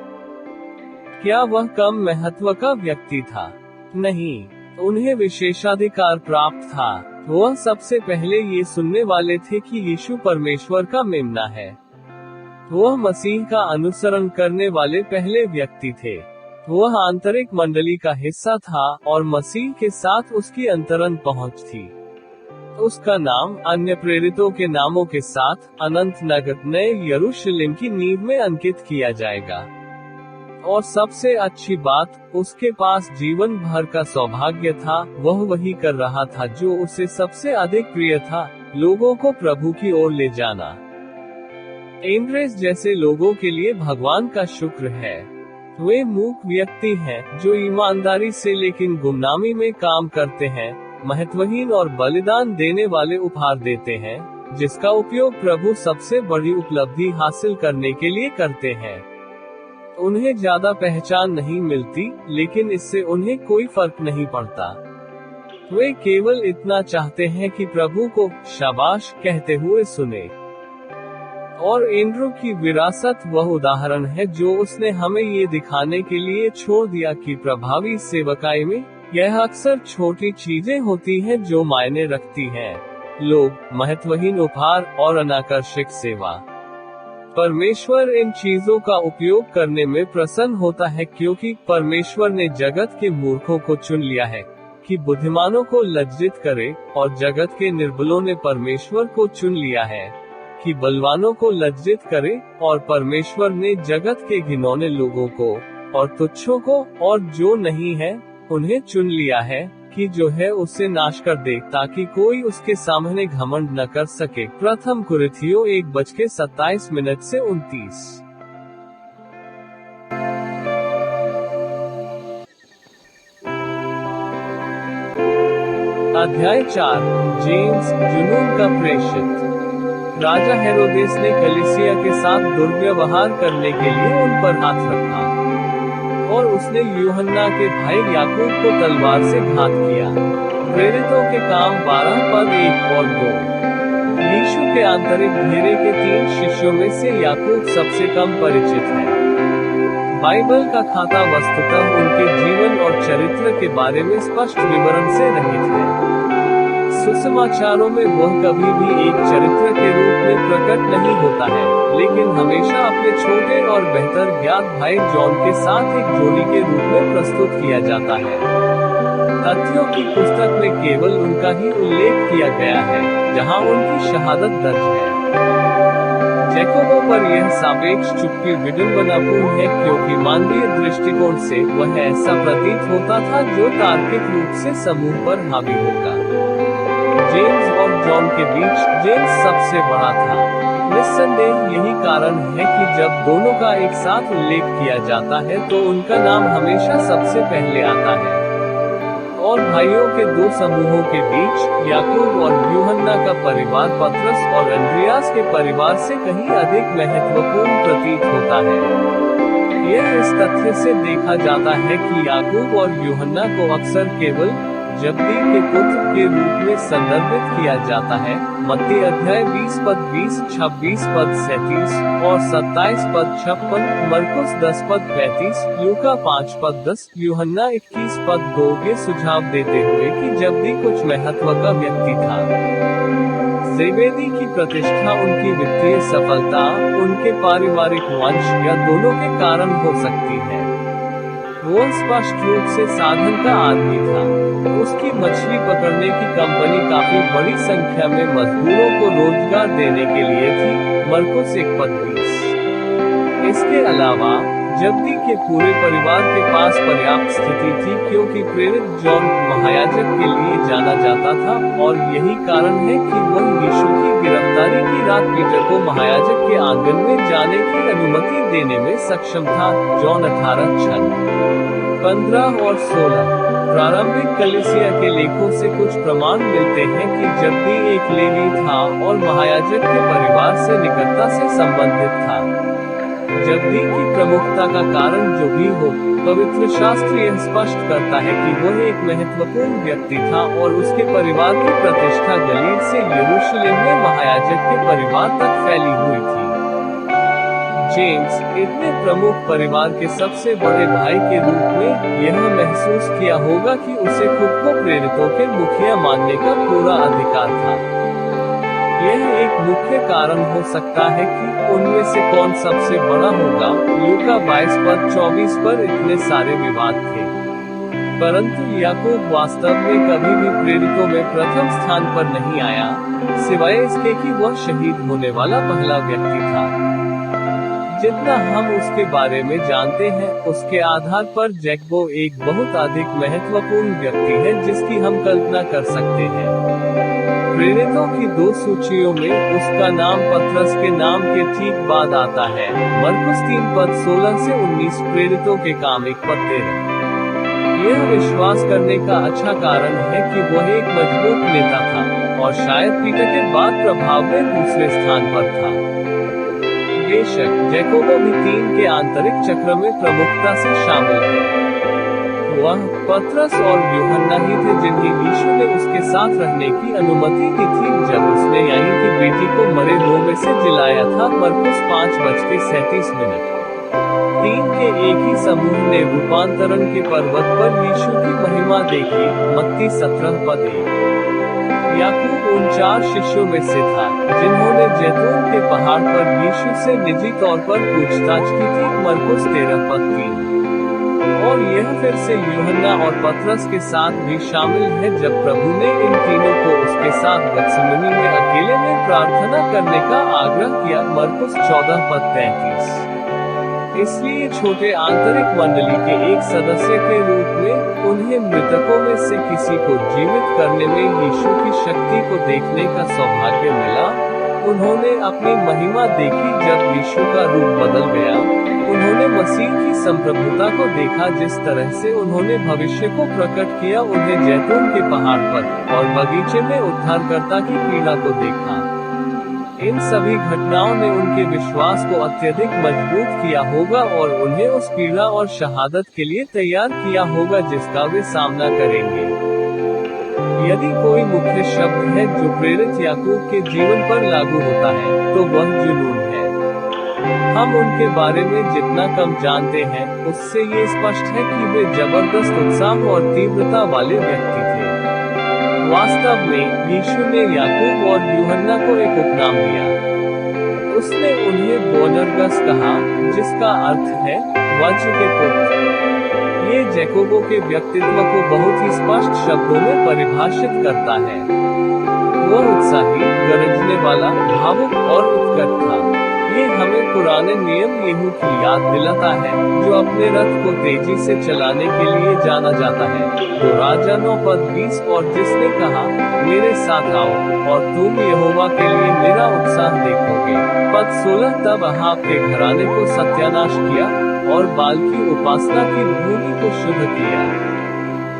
क्या वह कम महत्व का व्यक्ति था? नहीं, उन्हें विशेषाधिकार प्राप्त था। वह सबसे पहले ये सुनने वाले थे कि यीशु परमेश्वर का मेमना है। वह मसीह का अनुसरण करने वाले पहले व्यक्ति थे। वह आंतरिक मंडली का हिस्सा था और मसीह के साथ उसकी अंतरंग पहुंच थी। उसका नाम अन्य प्रेरितों के नामों के साथ अनंत नगर नए यरूशलेम की नींव में अंकित किया जाएगा। और सबसे अच्छी बात, उसके पास जीवन भर का सौभाग्य था। वह वही कर रहा था जो उसे सबसे अधिक प्रिय था, लोगों को प्रभु की ओर ले जाना। एंड्रेस जैसे लोगों के लिए भगवान का शुक्र है। वे मूक व्यक्ति हैं जो ईमानदारी से लेकिन गुमनामी में काम करते हैं, महत्वहीन और बलिदान देने वाले उपहार देते हैं, जिसका उपयोग प्रभु सबसे बड़ी उपलब्धि हासिल करने के लिए करते हैं। उन्हें ज्यादा पहचान नहीं मिलती, लेकिन इससे उन्हें कोई फर्क नहीं पड़ता। वे केवल इतना चाहते हैं कि प्रभु को शाबाश कहते हुए सुने। और एंड्रू की विरासत वह उदाहरण है जो उसने हमें ये दिखाने के लिए छोड़ दिया कि प्रभावी सेवकाई में यह अक्सर छोटी चीजें होती हैं जो मायने रखती हैं। लोग, महत्वहीन उपहार और अनाकर्षक सेवा। परमेश्वर इन चीजों का उपयोग करने में प्रसन्न होता है क्योंकि परमेश्वर ने जगत के मूर्खों को चुन लिया है कि बुद्धिमानों को लज्जित करे, और जगत के निर्बलों ने परमेश्वर को चुन लिया है कि बलवानों को लज्जित करे, और परमेश्वर ने जगत के घिनौने लोगों को और तुच्छों को और जो नहीं है उन्हें चुन लिया है कि जो है उससे नाश कर दे, ताकि कोई उसके सामने घमंड न कर सके। प्रथम कुरिन्थियों 1:27 से 29। अध्याय 4। जेम्स, जुनून का प्रेषित। राजा हेरोदेस ने कलीसिया के साथ दुर्व्यवहार करने के लिए उन पर हाथ रखा, और उसने यूहन्ना के भाई याकूब को तलवार से घात किया। प्रेरितों के काम 12:1 और 2। यीशु के आंतरिक घेरे के 3 शिष्यों में से याकूब सबसे कम परिचित है। बाइबल का खाता वस्तुतः उनके जीवन और चरित्र के बारे में स्पष्ट विवरण से रहित है। सुसमाचारों में वह कभी भी एक चरित्र के रूप में प्रकट नहीं होता है, लेकिन हमेशा अपने छोटे और बेहतर ज्ञात भाई जॉन के साथ एक जोड़ी के रूप में प्रस्तुत किया जाता है। तथ्यों की पुस्तक में केवल उनका ही उल्लेख किया गया है, जहां उनकी शहादत दर्ज है। जैकोबों पर यह सापेक्ष चुप्पी विडंबनापूर्ण है क्योंकि मानवीय दृष्टिकोण से वह ऐसा प्रतीत होता था जो तार्किक रूप से समूह पर हावी होगा। जेम्स और जॉन के बीच जेम्स सबसे बड़ा था। निस्संदेह यही कारण है कि जब दोनों का एक साथ उल्लेख किया जाता है तो उनका नाम हमेशा सबसे पहले आता है। और भाइयों के 2 समूहों के बीच याकूब और यूहन्ना का परिवार पतरस और अंद्रियास के परिवार से कहीं अधिक महत्वपूर्ण प्रतीत होता है। यह इस तथ्य से देखा जाता है कि याकूब और यूहन्ना को अक्सर केवल जब्दी के पुत्र के रूप में संदर्भित किया जाता है। मत्ती अध्याय 20:20, 26:37 और 27:56, मरकुस 10:35, लूका 5:10, यूहन्ना 21:2 के सुझाव देते हुए कि जब्दी कुछ महत्व का व्यक्ति था। ज़ेबेदी की प्रतिष्ठा उनकी वित्तीय सफलता, उनके पारिवारिक वंश या दोनों के कारण हो सकती है। वो स्पष्ट रूप से साधन का आदमी था। उसकी मछली पकड़ने की कंपनी काफी बड़ी संख्या में मजदूरों को रोजगार देने के लिए थी। मरकुस 1:20। इसके अलावा जब्दी के पूरे परिवार के पास पर्याप्त स्थिति थी क्योंकि प्रेरित जॉन महायाजक के लिए जाना जाता था, और यही कारण है कि वह यीशु की गिरफ्तारी की रात पीटर को महायाजक के आंगन में जाने की अनुमति देने में सक्षम था। जॉन 18:6, 15 और 16। प्रारंभिक कलीसिया के लेखों से कुछ प्रमाण मिलते हैं कि जब्दी एक लेवी था और महायाजक के परिवार से निकटता से संबंधित था। जब्दी की प्रमुखता का कारण जो भी हो, पवित्र शास्त्र यह स्पष्ट करता है कि वह एक महत्वपूर्ण व्यक्ति था और उसके परिवार की प्रतिष्ठा गलील से यरूशलेम में महायाजक के परिवार तक फैली हुई थी। जेम्स, इतने प्रमुख परिवार के सबसे बड़े भाई के रूप में, यह महसूस किया होगा कि उसे खुद को प्रेरितों के मुखिया मानने का पूरा अधिकार था। यह एक मुख्य कारण हो सकता है कि उनमें से कौन सबसे बड़ा होगा। लूका 22 पद 24 पर इतने सारे विवाद थे, परंतु याकूब वास्तव में कभी भी प्रेरितों में प्रथम स्थान पर नहीं आया, सिवाय इसके कि वह शहीद होने वाला पहला व्यक्ति था। जितना हम उसके बारे में जानते हैं, उसके आधार पर जैकबो एक बहुत अधिक महत्वपूर्ण व्यक्ति है जिसकी हम कल्पना कर सकते हैं। प्रेरितों की दो सूचियों में उसका नाम पतरस के नाम के ठीक बाद आता है। मरकुस 3 पद 16 से 19, प्रेरितों के काम 1 पद 13। यह विश्वास करने का अच्छा कारण है कि वह एक मजबूत नेता था, और शायद पीटर के बाद प्रभाव में दूसरे स्थान पर था। बेशक जैकोबो भी 3 के आंतरिक चक्र में प्रमुखता से शामिल है। वह पतरस और यूहन्ना ही थे जिन्हें यीशु ने उसके साथ रहने की अनुमति दी थी जब उसने यानी कि बेटी को मरे हुओं में से जिलाया था। मरकुस 5:37। 3 के एक ही समूह ने रूपांतरण के पर्वत पर यीशु की महिमा देखी। मत्ती 17 पद 1। याकूब उन 4 शिष्यों में से था जिन्होंने जैतून के पहाड़ पर यीशु से निजी तौर पर पूछताछ की थी। मरकुस 13 पद 3। और यह फिर से यूहन्ना और पतरस के साथ भी शामिल है जब प्रभु ने इन तीनों को उसके साथ गत्समनी में अकेले में प्रार्थना करने का आग्रह किया। मरकुस 14 पद 33। इसलिए छोटे आंतरिक मंडली के एक सदस्य के रूप में उन्हें मृतकों में से किसी को जीवित करने में यीशु की शक्ति को देखने का सौभाग्य मिला। उन्होंने अपनी महिमा देखी जब यीशु का रूप बदल गया। उन्होंने मसीह की संप्रभुता को देखा जिस तरह से उन्होंने भविष्य को प्रकट किया। उन्हें जैतून के पहाड़ पर और बगीचे में उद्धारकर्ता की पीड़ा को देखा। इन सभी घटनाओं ने उनके विश्वास को अत्यधिक मजबूत किया होगा और उन्हें उस पीड़ा और शहादत के लिए तैयार किया होगा जिसका वे सामना करेंगे। यदि कोई मुख्य शब्द है जो प्रेरित याकूब के जीवन पर लागू होता है, तो वह जुनून है। हम उनके बारे में जितना कम जानते हैं, उससे ये स्पष्ट है कि वे जबरदस्त उत्साह और तीव्रता वाले व्यक्ति थे। वास्तव में यीशु ने याकूब और यूहन्ना को एक उपनाम दिया। उसने उन्हें बोअनर्गस कहा, जिसका अर्थ है वज्र के पुत्र। ये जैकोबो के व्यक्तित्व को बहुत ही स्पष्ट शब्दों में परिभाषित करता है। वह उत्साही, गरजने वाला, भावुक और उत्कट था। ये हमें पुराने नियम यहू की याद दिलाता है, जो अपने रथ को तेजी से चलाने के लिए जाना जाता है। तो राजा 9 पद 20, और जिसने कहा, मेरे साथ आओ और तुम यहोवा के लिए मेरा उत्साह देखोगे। पद 16, तब अहाब के घराने को सत्यानाश किया और बाल की उपासना की भूमि को शुद्ध किया।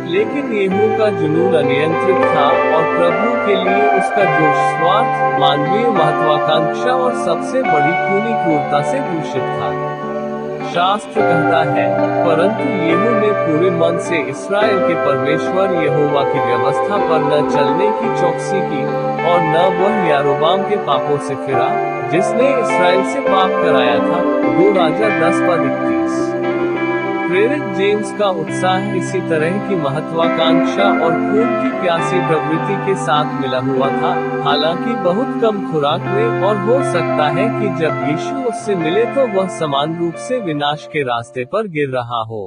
लेकिन यहू का जुनून अनियंत्रित था और प्रभु के लिए उसका जोश स्वार्थ, मानवीय महत्वाकांक्षा और सबसे बड़ी खूनी क्रूरता से दूषित था। शास्त्र कहता है, परंतु यहू ने पूरे मन से इस्राएल के परमेश्वर यहोवा की व्यवस्था पर न चलने की चौकसी की, और न वह यारोबाम के पापों से फिरा, जिसने इस्राएल से पाप कराया था। 2 राजा 10 पद 31। प्रेरित जेम्स का उत्साह इसी तरह की महत्वाकांक्षा और खून की प्यासी प्रवृत्ति के साथ मिला हुआ था, हालांकि बहुत कम खुराक में, और हो सकता है कि जब यीशु उससे मिले तो वह समान रूप से विनाश के रास्ते पर गिर रहा हो।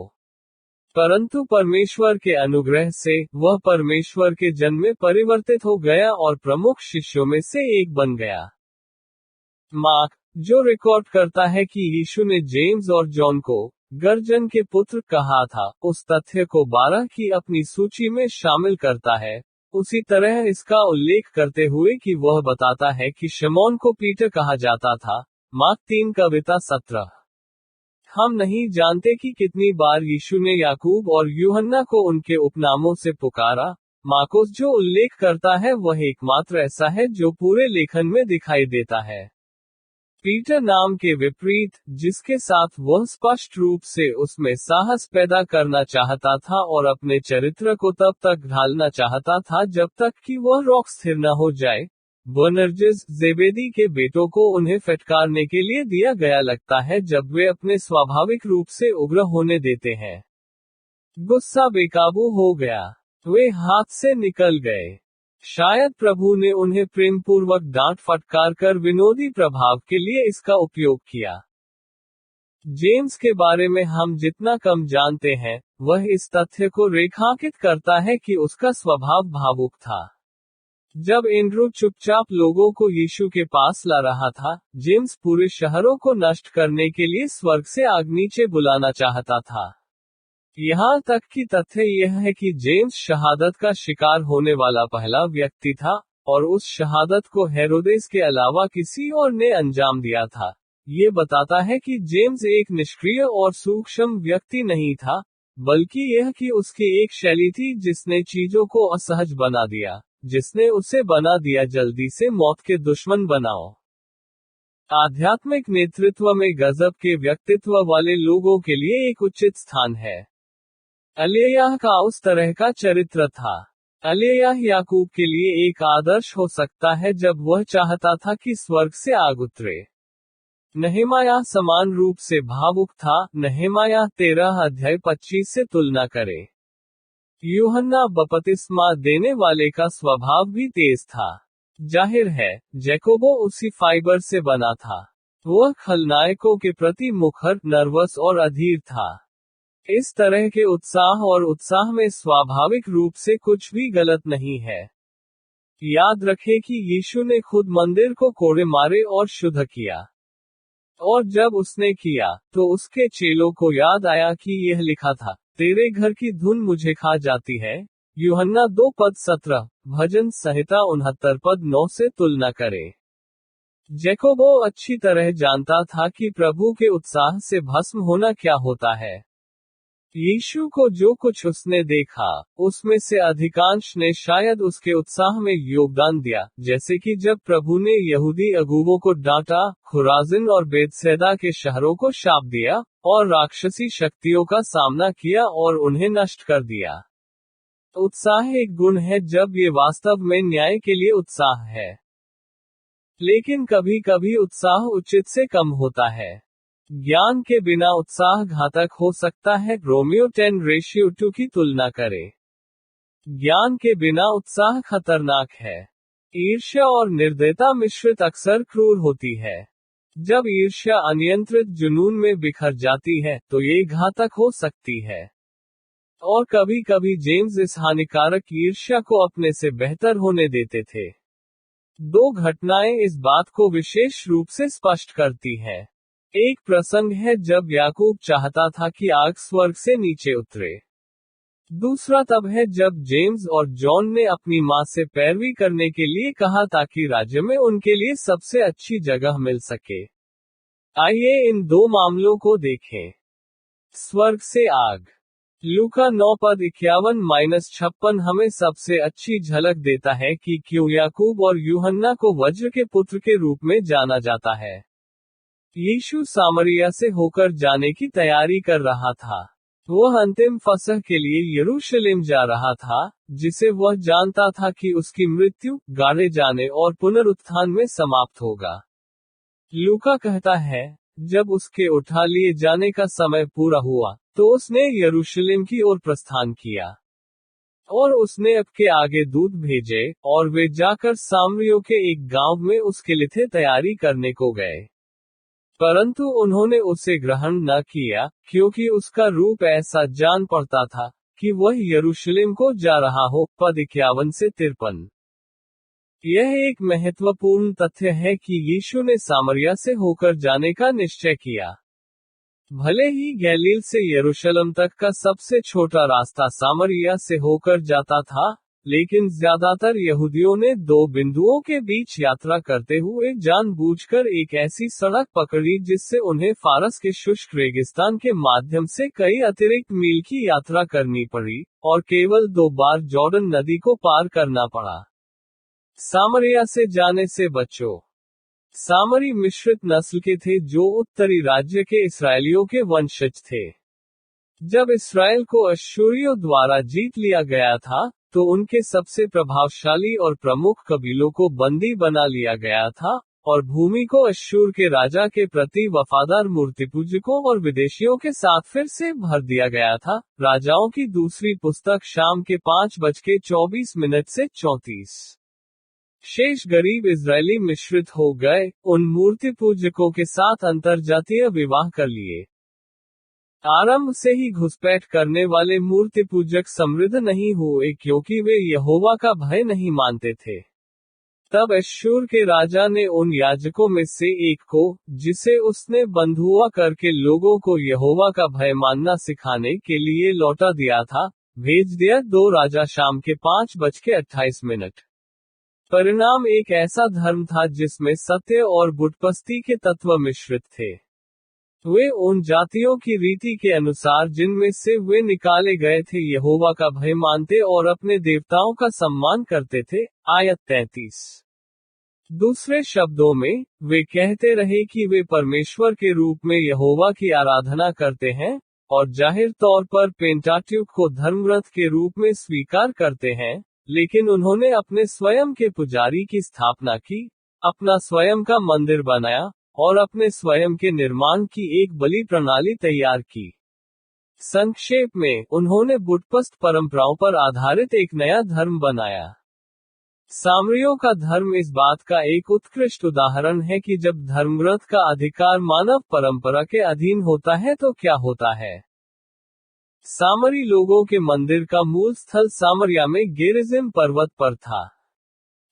परंतु परमेश्वर के अनुग्रह से वह परमेश्वर के जन में परिवर्तित हो गया और प्रमुख शिष्यों में से एक बन गया। मार्क, जो रिकॉर्ड करता है कि यीशु ने जेम्स और जॉन को गर्जन के पुत्र कहा था, उस तथ्य को 12 की अपनी सूची में शामिल करता है, उसी तरह इसका उल्लेख करते हुए कि वह बताता है कि शमौन को पीटर कहा जाता था। मार्क 3 कविता 17। हम नहीं जानते कि कितनी बार यीशु ने याकूब और यूहन्ना को उनके उपनामों से पुकारा। मार्कुस जो उल्लेख करता है वह एकमात्र ऐसा है जो पूरे लेखन में दिखाई देता है। पीटर नाम के विपरीत, जिसके साथ वह स्पष्ट रूप से उसमें साहस पैदा करना चाहता था और अपने चरित्र को तब तक ढालना चाहता था जब तक कि वह रॉक स्थिर न हो जाए। बोअनर्जिस, जेबेदी के बेटों को उन्हें फटकारने के लिए दिया गया लगता है जब वे अपने स्वाभाविक रूप से उग्र होने देते हैं। गुस्सा बेकाबू हो गया। वे हाथ से निकल गए। शायद प्रभु ने उन्हें प्रेमपूर्वक डांट फटकार कर विनोदी प्रभाव के लिए इसका उपयोग किया। जेम्स के बारे में हम जितना कम जानते हैं, वह इस तथ्य को रेखांकित करता है कि उसका स्वभाव भावुक था। जब एंड्रू चुपचाप लोगों को यीशु के पास ला रहा था, जेम्स पूरे शहरों को नष्ट करने के लिए स्वर्ग से आग नीचे बुलाना चाहता था। यहाँ तक कि तथ्य यह है कि जेम्स शहादत का शिकार होने वाला पहला व्यक्ति था, और उस शहादत को हेरोदेस के अलावा किसी और ने अंजाम दिया था। ये बताता है कि जेम्स एक निष्क्रिय और सूक्ष्म व्यक्ति नहीं था, बल्कि यह कि उसकी एक शैली थी जिसने चीजों को असहज बना दिया, जिसने उसे बना दिया जल्दी से मौत के दुश्मन बनाओ। आध्यात्मिक नेतृत्व में गजब के व्यक्तित्व वाले लोगों के लिए एक उचित स्थान है। अलिय्याह का उस तरह का चरित्र था। अलिय्याह याकूब के लिए एक आदर्श हो सकता है जब वह चाहता था कि स्वर्ग से आग उतरे। नहेमायाह समान रूप से भावुक था। नहेमायाह 13 अध्याय 25 से तुलना करें। यूहन्ना बपतिस्मा देने वाले का स्वभाव भी तेज था। जाहिर है, जैकोबो उसी फाइबर से बना था। वह खलनायकों के प्रति मुखर, नर्वस और अधीर था। इस तरह के उत्साह में स्वाभाविक रूप से कुछ भी गलत नहीं है। याद रखें कि यीशु ने खुद मंदिर को कोड़े मारे और शुद्ध किया। और जब उसने किया, तो उसके चेलों को याद आया कि यह लिखा था, तेरे घर की धुन मुझे खा जाती है। यूहन्ना 2:17, भजन संहिता 69:9 से तुलना करें। जैकोबो अच्छी तरह जानता था कि प्रभु के उत्साह से भस्म होना क्या होता है। यीशु को जो कुछ उसने देखा, उसमें से अधिकांश ने शायद उसके उत्साह में योगदान दिया, जैसे कि जब प्रभु ने यहूदी अगुवों को डांटा, खुराजिन और बेतसैदा के शहरों को शाप दिया, और राक्षसी शक्तियों का सामना किया और उन्हें नष्ट कर दिया। उत्साह एक गुण है जब ये वास्तव में न्याय के लिए उत्साह है। लेकिन कभी कभी उत्साह उचित से कम होता है। ज्ञान के बिना उत्साह घातक हो सकता है। रोमियो 10:2 की तुलना करें। ज्ञान के बिना उत्साह खतरनाक है। ईर्ष्या और निर्दयता मिश्रित अक्सर क्रूर होती है। जब ईर्ष्या अनियंत्रित जुनून में बिखर जाती है, तो ये घातक हो सकती है। और कभी कभी जेम्स इस हानिकारक ईर्ष्या को अपने से बेहतर होने देते थे। दो घटनाएं इस बात को विशेष रूप से स्पष्ट करती हैं। एक प्रसंग है जब याकूब चाहता था कि आग स्वर्ग से नीचे उतरे। दूसरा तब है जब जेम्स और जॉन ने अपनी मां से पैरवी करने के लिए कहा ताकि राज्य में उनके लिए सबसे अच्छी जगह मिल सके। आइए इन दो मामलों को देखें। स्वर्ग से आग। लूका 9:51-56 हमें सबसे अच्छी झलक देता है कि क्यों याकूब और यूहन्ना को वज्र के पुत्र के रूप में जाना जाता है। यीशु सामरिया से होकर जाने की तैयारी कर रहा था। वह अंतिम फसह के लिए यरूशलेम जा रहा था, जिसे वह जानता था कि उसकी मृत्यु, गाड़े जाने और पुनरुत्थान में समाप्त होगा। लूका कहता है, जब उसके उठा लिए जाने का समय पूरा हुआ, तो उसने यरूशलेम की ओर प्रस्थान किया। और उसने अपने आगे दूत भेजे, और वे जाकर सामरियों के एक गांव में उसके लिए तैयारी करने को गए। परंतु उन्होंने उसे ग्रहण न किया, क्योंकि उसका रूप ऐसा जान पड़ता था कि वह यरूशलेम को जा रहा हो। पद 51-53। यह एक महत्वपूर्ण तथ्य है कि यीशु ने सामरिया से होकर जाने का निश्चय किया। भले ही गलील से यरूशलेम तक का सबसे छोटा रास्ता सामरिया से होकर जाता था, लेकिन ज्यादातर यहूदियों ने दो बिंदुओं के बीच यात्रा करते हुए जानबूझकर एक ऐसी सड़क पकड़ी जिससे उन्हें फारस के शुष्क रेगिस्तान के माध्यम से कई अतिरिक्त मील की यात्रा करनी पड़ी, और केवल 2 बार जॉर्डन नदी को पार करना पड़ा। सामरिया से जाने से बचो। सामरी मिश्रित नस्ल के थे जो उत्तरी राज्य के इस्राएलियों के वंशज थे। जब इस्राएल को अश्शूरियों द्वारा जीत लिया गया था, तो उनके सबसे प्रभावशाली और प्रमुख कबीलों को बंदी बना लिया गया था, और भूमि को अश्शूर के राजा के प्रति वफादार मूर्तिपूजकों और विदेशियों के साथ फिर से भर दिया गया था। राजाओं की दूसरी पुस्तक शाम के 5:24 से 34। शेष गरीब इजरायली मिश्रित हो गए, उन मूर्तिपूजकों के साथ अंतरजातीय विवाह कर लिए। आरंभ से ही घुसपैठ करने वाले मूर्तिपूजक समृद्ध नहीं हुए क्योंकि वे यहोवा का भय नहीं मानते थे। तब अश्शूर के राजा ने उन याजकों में से एक को, जिसे उसने बंधुआ करके लोगों को यहोवा का भय मानना सिखाने के लिए लौटा दिया था, भेज दिया। 2 राजा शाम के 5:28। परिणाम एक ऐसा धर्म था जिसमें सत्य और बुतपरस्ती के तत्व मिश्रित थे। वे उन जातियों की रीति के अनुसार जिनमें से वे निकाले गए थे यहोवा का भय मानते और अपने देवताओं का सम्मान करते थे। आयत 33। दूसरे शब्दों में, वे कहते रहे कि वे परमेश्वर के रूप में यहोवा की आराधना करते हैं, और जाहिर तौर पर पेंटाट्यूक को धर्मग्रंथ के रूप में स्वीकार करते हैं, लेकिन उन्होंने अपने स्वयं के पुजारी की स्थापना की, अपना स्वयं का मंदिर बनाया, और अपने स्वयं के निर्माण की एक बलि प्रणाली तैयार की। संक्षेप में, उन्होंने बुतपरस्त परंपराओं पर आधारित एक नया धर्म बनाया। सामरियों का धर्म इस बात का एक उत्कृष्ट उदाहरण है कि जब धर्मग्रंथ का अधिकार मानव परंपरा के अधीन होता है तो क्या होता है। सामरी लोगों के मंदिर का मूल स्थल सामरिया में गेरिजिम पर्वत पर था।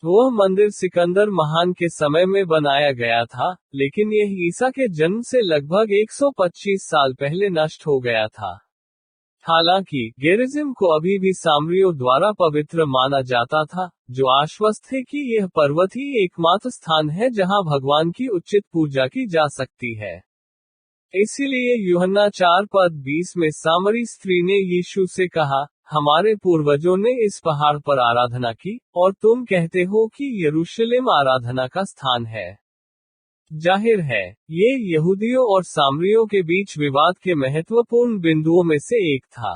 वह मंदिर सिकंदर महान के समय में बनाया गया था, लेकिन यह ईसा के जन्म से लगभग 125 साल पहले नष्ट हो गया था। हालांकि गेरिजिम को अभी भी सामरियों द्वारा पवित्र माना जाता था, जो आश्वस्त थे कि यह पर्वत ही एकमात्र स्थान है जहां भगवान की उचित पूजा की जा सकती है। इसीलिए यूहन्ना 4:20 में सामरी स्त्री ने यीशु से कहा, हमारे पूर्वजों ने इस पहाड़ पर आराधना की, और तुम कहते हो कि यरूशलेम आराधना का स्थान है। जाहिर है, ये यहूदियों और सामरियों के बीच विवाद के महत्वपूर्ण बिंदुओं में से एक था।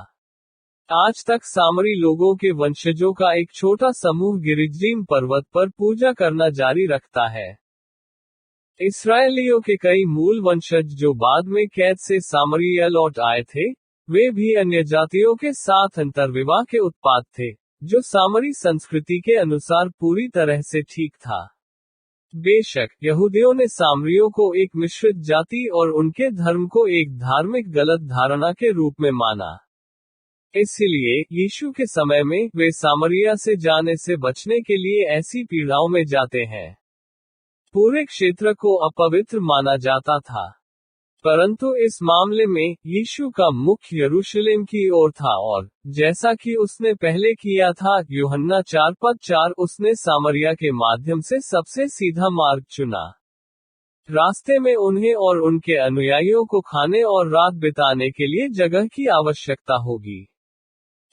आज तक सामरी लोगों के वंशजों का एक छोटा समूह गिरिज्जीम पर्वत पर पूजा करना जारी रखता है। इस्राएलियों के कई मूल वंशज जो बाद में कैद से सामरिया लौट आए थे, वे भी अन्य जातियों के साथ अंतर्विवाह के उत्पाद थे, जो सामरी संस्कृति के अनुसार पूरी तरह से ठीक था। बेशक, यहूदियों ने सामरियों को एक मिश्रित जाति और उनके धर्म को एक धार्मिक गलत धारणा के रूप में माना। इसलिए, यीशु के समय में, वे सामरिया से जाने से बचने के लिए ऐसी पीड़ाओं में जाते हैं। पूरे क्षेत्र को अपवित्र माना जाता था। परंतु इस मामले में, यीशु का मुख यरूशलेम की ओर था और, जैसा कि उसने पहले किया था, यूहन्ना 4:4, उसने सामरिया के माध्यम से सबसे सीधा मार्ग चुना। रास्ते में उन्हें और उनके अनुयायियों को खाने और रात बिताने के लिए जगह की आवश्यकता होगी।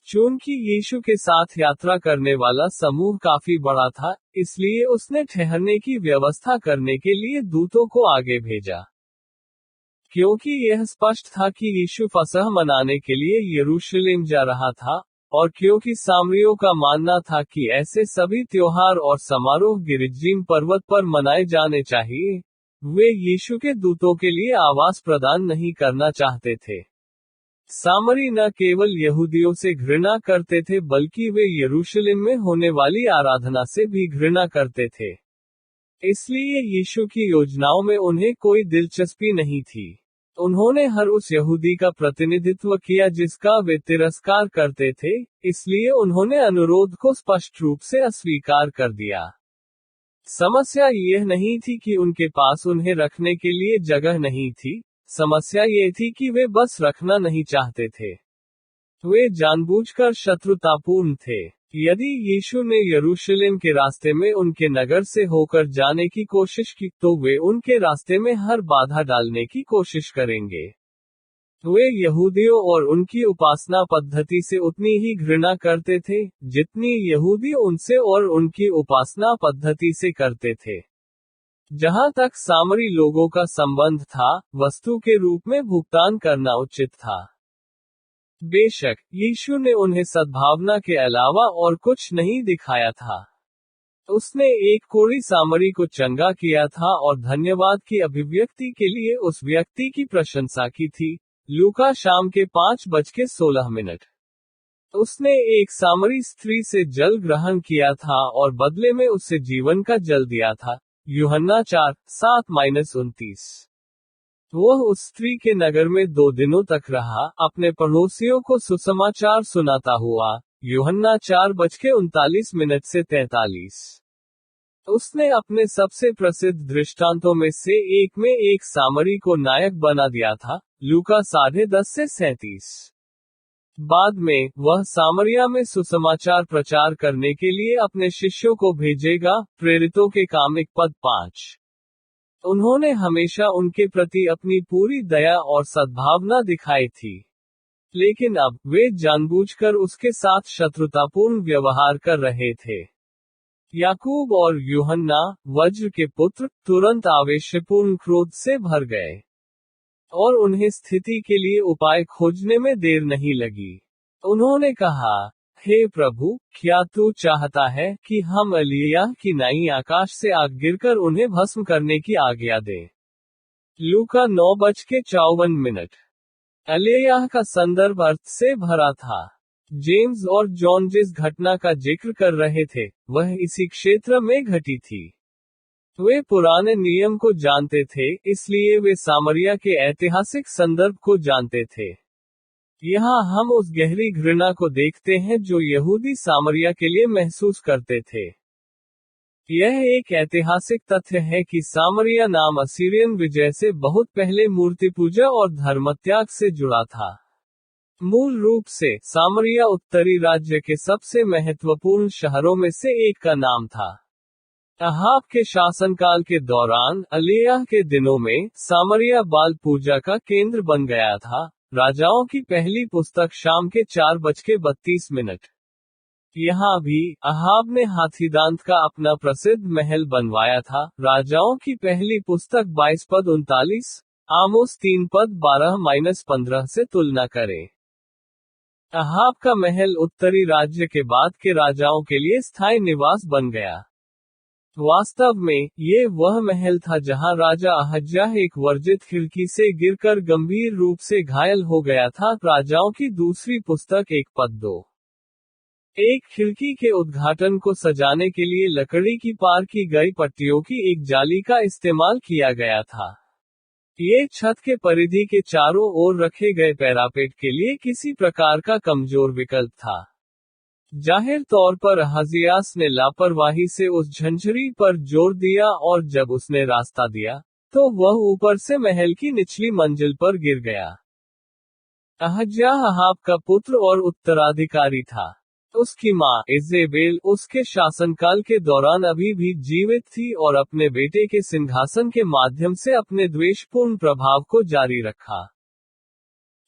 चूंकि यीशु के साथ यात्रा करने वाला समूह काफी बड़ा था, इसलिए उसने ठहरने की व्यवस्था करने के लिए दूतों को आगे भेजा। क्योंकि यह स्पष्ट था कि यीशु फसह मनाने के लिए यरूशलेम जा रहा था, और क्योंकि सामरियों का मानना था कि ऐसे सभी त्योहार और समारोह गिरिज्जीम पर्वत पर मनाए जाने चाहिए, वे यीशु के दूतों के लिए आवास प्रदान नहीं करना चाहते थे। सामरी न केवल यहूदियों से घृणा करते थे बल्कि वे यरूशलेम में होने वाली आराधना से भी घृणा करते थे। इसलिए यीशु की योजनाओं में उन्हें कोई दिलचस्पी नहीं थी। उन्होंने हर उस यहूदी का प्रतिनिधित्व किया जिसका वे तिरस्कार करते थे, इसलिए उन्होंने अनुरोध को स्पष्ट रूप से अस्वीकार कर दिया। समस्या यह नहीं थी कि उनके पास उन्हें रखने के लिए जगह नहीं थी, समस्या ये थी कि वे बस रखना नहीं चाहते थे। वे जानबूझकर शत्रुतापूर्ण थे। यदि यीशु ने यरूशलेम के रास्ते में उनके नगर से होकर जाने की कोशिश की, तो वे उनके रास्ते में हर बाधा डालने की कोशिश करेंगे। वे यहूदियों और उनकी उपासना पद्धति से उतनी ही घृणा करते थे, जितनी यहूदी उनसे और उनकी उपासना पद्धति से करते थे। जहां तक सामरी लोगों का संबंध था, वस्तु के रूप में भुगतान करना उचित था। बेशक, यीशु ने उन्हें सद्भावना के अलावा और कुछ नहीं दिखाया था। उसने एक कोढ़ी सामरी को चंगा किया था और धन्यवाद की अभिव्यक्ति के लिए उस व्यक्ति की प्रशंसा की थी। लूका शाम के 5:16। उसने एक सामरी स्त्री से जल ग्रहण किया था और बदले में उसे जीवन का जल दिया था। यूहन्ना 4:7-29। वह उस स्त्री के नगर में 2 दिनों तक रहा, अपने पड़ोसियों को सुसमाचार सुनाता हुआ। यूहन्ना 4:39-43। उसने अपने सबसे प्रसिद्ध दृष्टांतों में से एक में एक सामरी को नायक बना दिया था। लूका 10:10-37। बाद में, वह सामरिया में सुसमाचार प्रचार करने के लिए अपने शिष्यों को भेजेगा। प्रेरितों के काम 1:5। उन्होंने हमेशा उनके प्रति अपनी पूरी दया और सद्भावना दिखाई थी। लेकिन अब, वे जानबूझकर उसके साथ शत्रुतापूर्ण व्यवहार कर रहे थे। याकूब और यूहन्ना, वज्र के पुत्र, तुरंत आवेशपूर्ण क्रोध से भर गए। और उन्हें स्थिति के लिए उपाय खोजने में देर नहीं लगी। उन्होंने कहा, हे प्रभु, क्या तू चाहता है कि हम एलिय्याह की नाई आकाश से आग गिरकर उन्हें भस्म करने की आज्ञा दें? लूका 9:54। एलिय्याह का संदर्भ अर्थ से भरा था। जेम्स और जॉन जिस घटना का जिक्र कर रहे थे, वह इसी क्षेत्र में घटी थी। वे पुराने नियम को जानते थे, इसलिए वे सामरिया के ऐतिहासिक संदर्भ को जानते थे। यहाँ हम उस गहरी घृणा को देखते हैं जो यहूदी सामरिया के लिए महसूस करते थे। यह एक ऐतिहासिक तथ्य है कि सामरिया नाम असीरियन विजय से बहुत पहले मूर्ति पूजा और धर्मत्याग से जुड़ा था। मूल रूप से, सामरिया उत्तरी राज्य के सबसे महत्वपूर्ण शहरों में से एक का नाम था। अहाब के शासनकाल के दौरान, एलिय्याह के दिनों में, सामरिया बाल पूजा का केंद्र बन गया था। राजाओं की पहली पुस्तक शाम के 4:32। यहाँ भी, अहाब ने हाथीदांत का अपना प्रसिद्ध महल बनवाया था। राजाओं की पहली पुस्तक 22:39, आमोस 3:12-15 से तुलना करें। अहाब का महल उत्तरी राज्य के बाद के राजाओं के लिए स्थायी निवास बन गया। वास्तव में, ये वह महल था जहां राजा अहज्याह एक वर्जित खिड़की से गिरकर गंभीर रूप से घायल हो गया था। राजाओं की दूसरी पुस्तक 1:2। एक खिड़की के उद्घाटन को सजाने के लिए लकड़ी की पार की गई पट्टियों की एक जाली का इस्तेमाल किया गया था। ये छत के परिधि के चारों ओर रखे गए पैरापेट के लिए किसी प्रकार का कमजोर विकल्प था। जाहिर तौर पर अहज्यास ने लापरवाही से उस झंझरी पर जोर दिया और जब उसने रास्ता दिया, तो वह ऊपर से महल की निचली मंजिल पर गिर गया। अहज्याह अहाब का पुत्र और उत्तराधिकारी था। उसकी मां, इजेबेल, उसके शासनकाल के दौरान अभी भी जीवित थी और अपने बेटे के सिंहासन के माध्यम से अपने द्वेषपूर्ण प्रभाव को जारी रखा।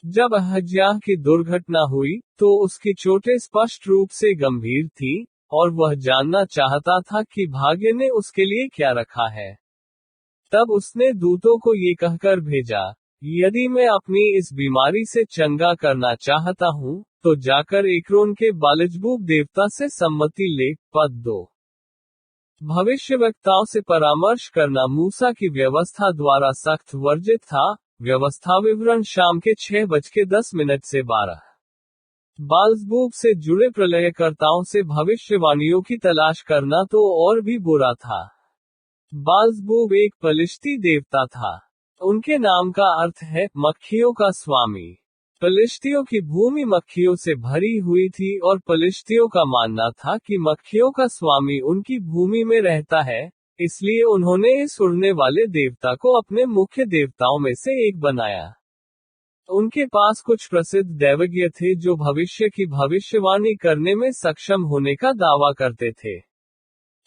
जब अहज्याह की दुर्घटना हुई, तो उसकी चोटें स्पष्ट रूप से गंभीर थीं, और वह जानना चाहता था कि भाग्य ने उसके लिए क्या रखा है। तब उसने दूतों को ये कहकर भेजा, यदि मैं अपनी इस बीमारी से चंगा करना चाहता हूँ, तो जाकर एक्रोन के बालिज़बूब देवता से सम्मति ले। पद 2। भविष्यवक्ताओं से परामर्श करना मूसा की व्यवस्था द्वारा सख्त वर्जित था। व्यवस्था विवरण शाम के 6:10 से 12। बालिज़बूब से जुड़े प्रलयकर्ताओं से भविष्यवाणियों की तलाश करना तो और भी बुरा था। बालिज़बूब एक पलिश्ती देवता था। उनके नाम का अर्थ है, मक्खियों का स्वामी। पलिश्तियों की भूमि मक्खियों से भरी हुई थी और पलिश्तियों का मानना था कि मक्खियों का स्वामी उनकी भूमि में रहता है, इसलिए उन्होंने इस उड़ने वाले देवता को अपने मुख्य देवताओं में से एक बनाया। उनके पास कुछ प्रसिद्ध दैवज्ञ थे जो भविष्य की भविष्यवाणी करने में सक्षम होने का दावा करते थे।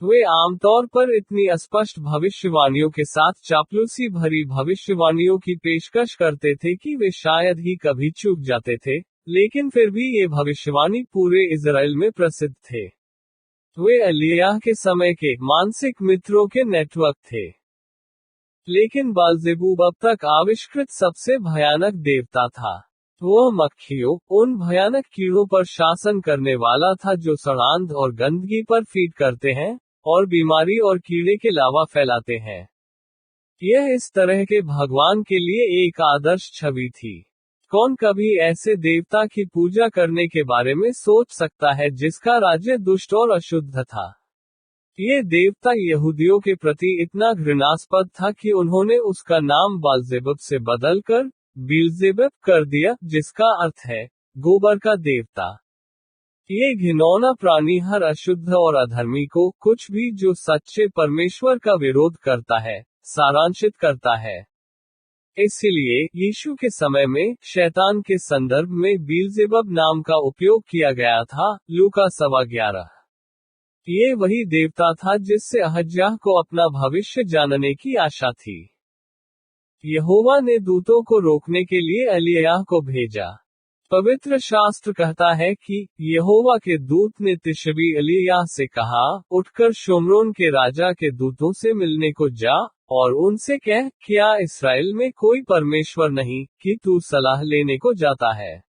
वे आमतौर पर इतनी अस्पष्ट भविष्यवाणियों के साथ चापलूसी भरी भविष्यवाणियों की पेशकश करते थे कि वे शायद ही कभी चूक जाते थे, लेकिन फिर भी ये भविष्यवाणी पूरे इज़राइल में प्रसिद्ध थे। वे एलिय्याह के समय के मानसिक मित्रों के नेटवर्क थे। लेकिन बालज़ेबूब अब तक आविष्कृत सबसे भयानक देवता था। वह मक्खियों, उन भयानक कीड़ों पर शासन करने वाला था जो सड़ांध और गंदगी पर फीड करते हैं, और बीमारी और कीड़े के लावा फैलाते हैं। यह इस तरह के भगवान के लिए एक आदर्श छवि थी। कौन कभी ऐसे देवता की पूजा करने के बारे में सोच सकता है जिसका राज्य दुष्ट और अशुद्ध था? ये देवता यहूदियों के प्रति इतना घृणास्पद था कि उन्होंने उसका नाम बालजेबुब से बदलकर बीलजेबुब कर दिया, जिसका अर्थ है गोबर का देवता। ये घिनौना प्राणी हर अशुद्ध और अधर्मी को, कुछ भी जो सच्चे परमेश्वर का विरोध करता है, सारांशित करता है। इसलिए यीशु के समय में शैतान के संदर्भ में बीलजेबुब नाम का उपयोग किया गया था। लूका 11:11। ये वही देवता था जिससे अहज्याह को अपना भविष्य जानने की आशा थी। यहोवा ने दूतों को रोकने के लिए एलिय्याह को भेजा। पवित्र शास्त्र कहता है कि यहोवा के दूत ने तिशबी एलिय्याह से कहा, उठकर शोम्रोन के राजा के दूतों से मिलने को जा, और उनसे कह, क्या इस्राएल में कोई परमेश्वर नहीं, कि तू सलाह लेने को जाता है?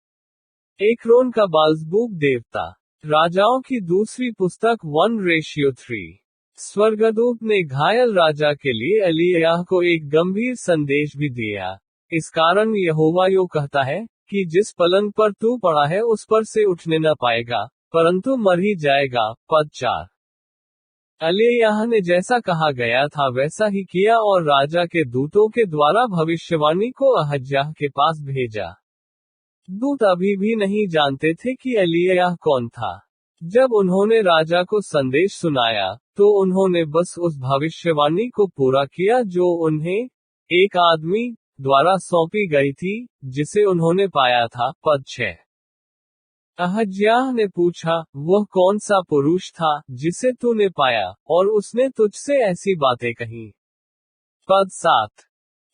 एक्रोन का बालजबूब देवता। राजाओं की दूसरी पुस्तक 1:3। स्वर्गदूत ने घायल राजा के लिए एलिय्याह को एक गंभीर संदेश भी दिया। इस कारण यहोवा यो कहता है कि जिस पलंग पर तू पड़ा है उस पर से उठने न पाएगा, परंतु मर ही जाएगा। पद 4। एलिय्याह ने जैसा कहा गया था वैसा ही किया और राजा के दूतों के द्वारा भविष्यवाणी को अहज्याह के पास भेजा। दूत अभी भी नहीं जानते थे कि एलिय्याह कौन था। जब उन्होंने राजा को संदेश सुनाया, तो उन्होंने बस उस भविष्यवाणी को पूरा किया जो उन्हें एक आदमी द्वारा सौंपी गई थी, जिसे उन्होंने पाया था। पद 6। अहज्याह ने पूछा, वह कौन सा पुरुष था जिसे तूने पाया, और उसने तुझसे ऐसी बातें कही? पद 7।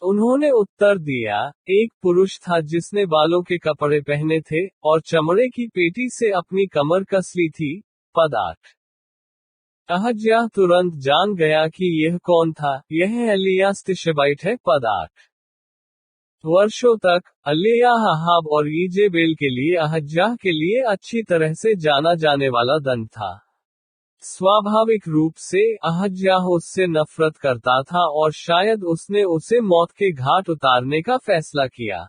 उन्होंने उत्तर दिया, एक पुरुष था जिसने बालों के कपड़े पहने थे, और चमड़े की पेटी से अपनी कमर कस ली थी। पद 8। अहज्याह तुरंत जान गया कि यह कौन था, यह एलिय्याह तिशबीite है। पद 8। वर्षों तक एलिय्याह अहाब और ईजेबेल के लिए अहज्याह के लिए अच्छी तरह से जाना जाने वाला दंड था। स्वाभाविक रूप से अहज्याह उससे नफरत करता था और शायद उसने उसे मौत के घाट उतारने का फैसला किया।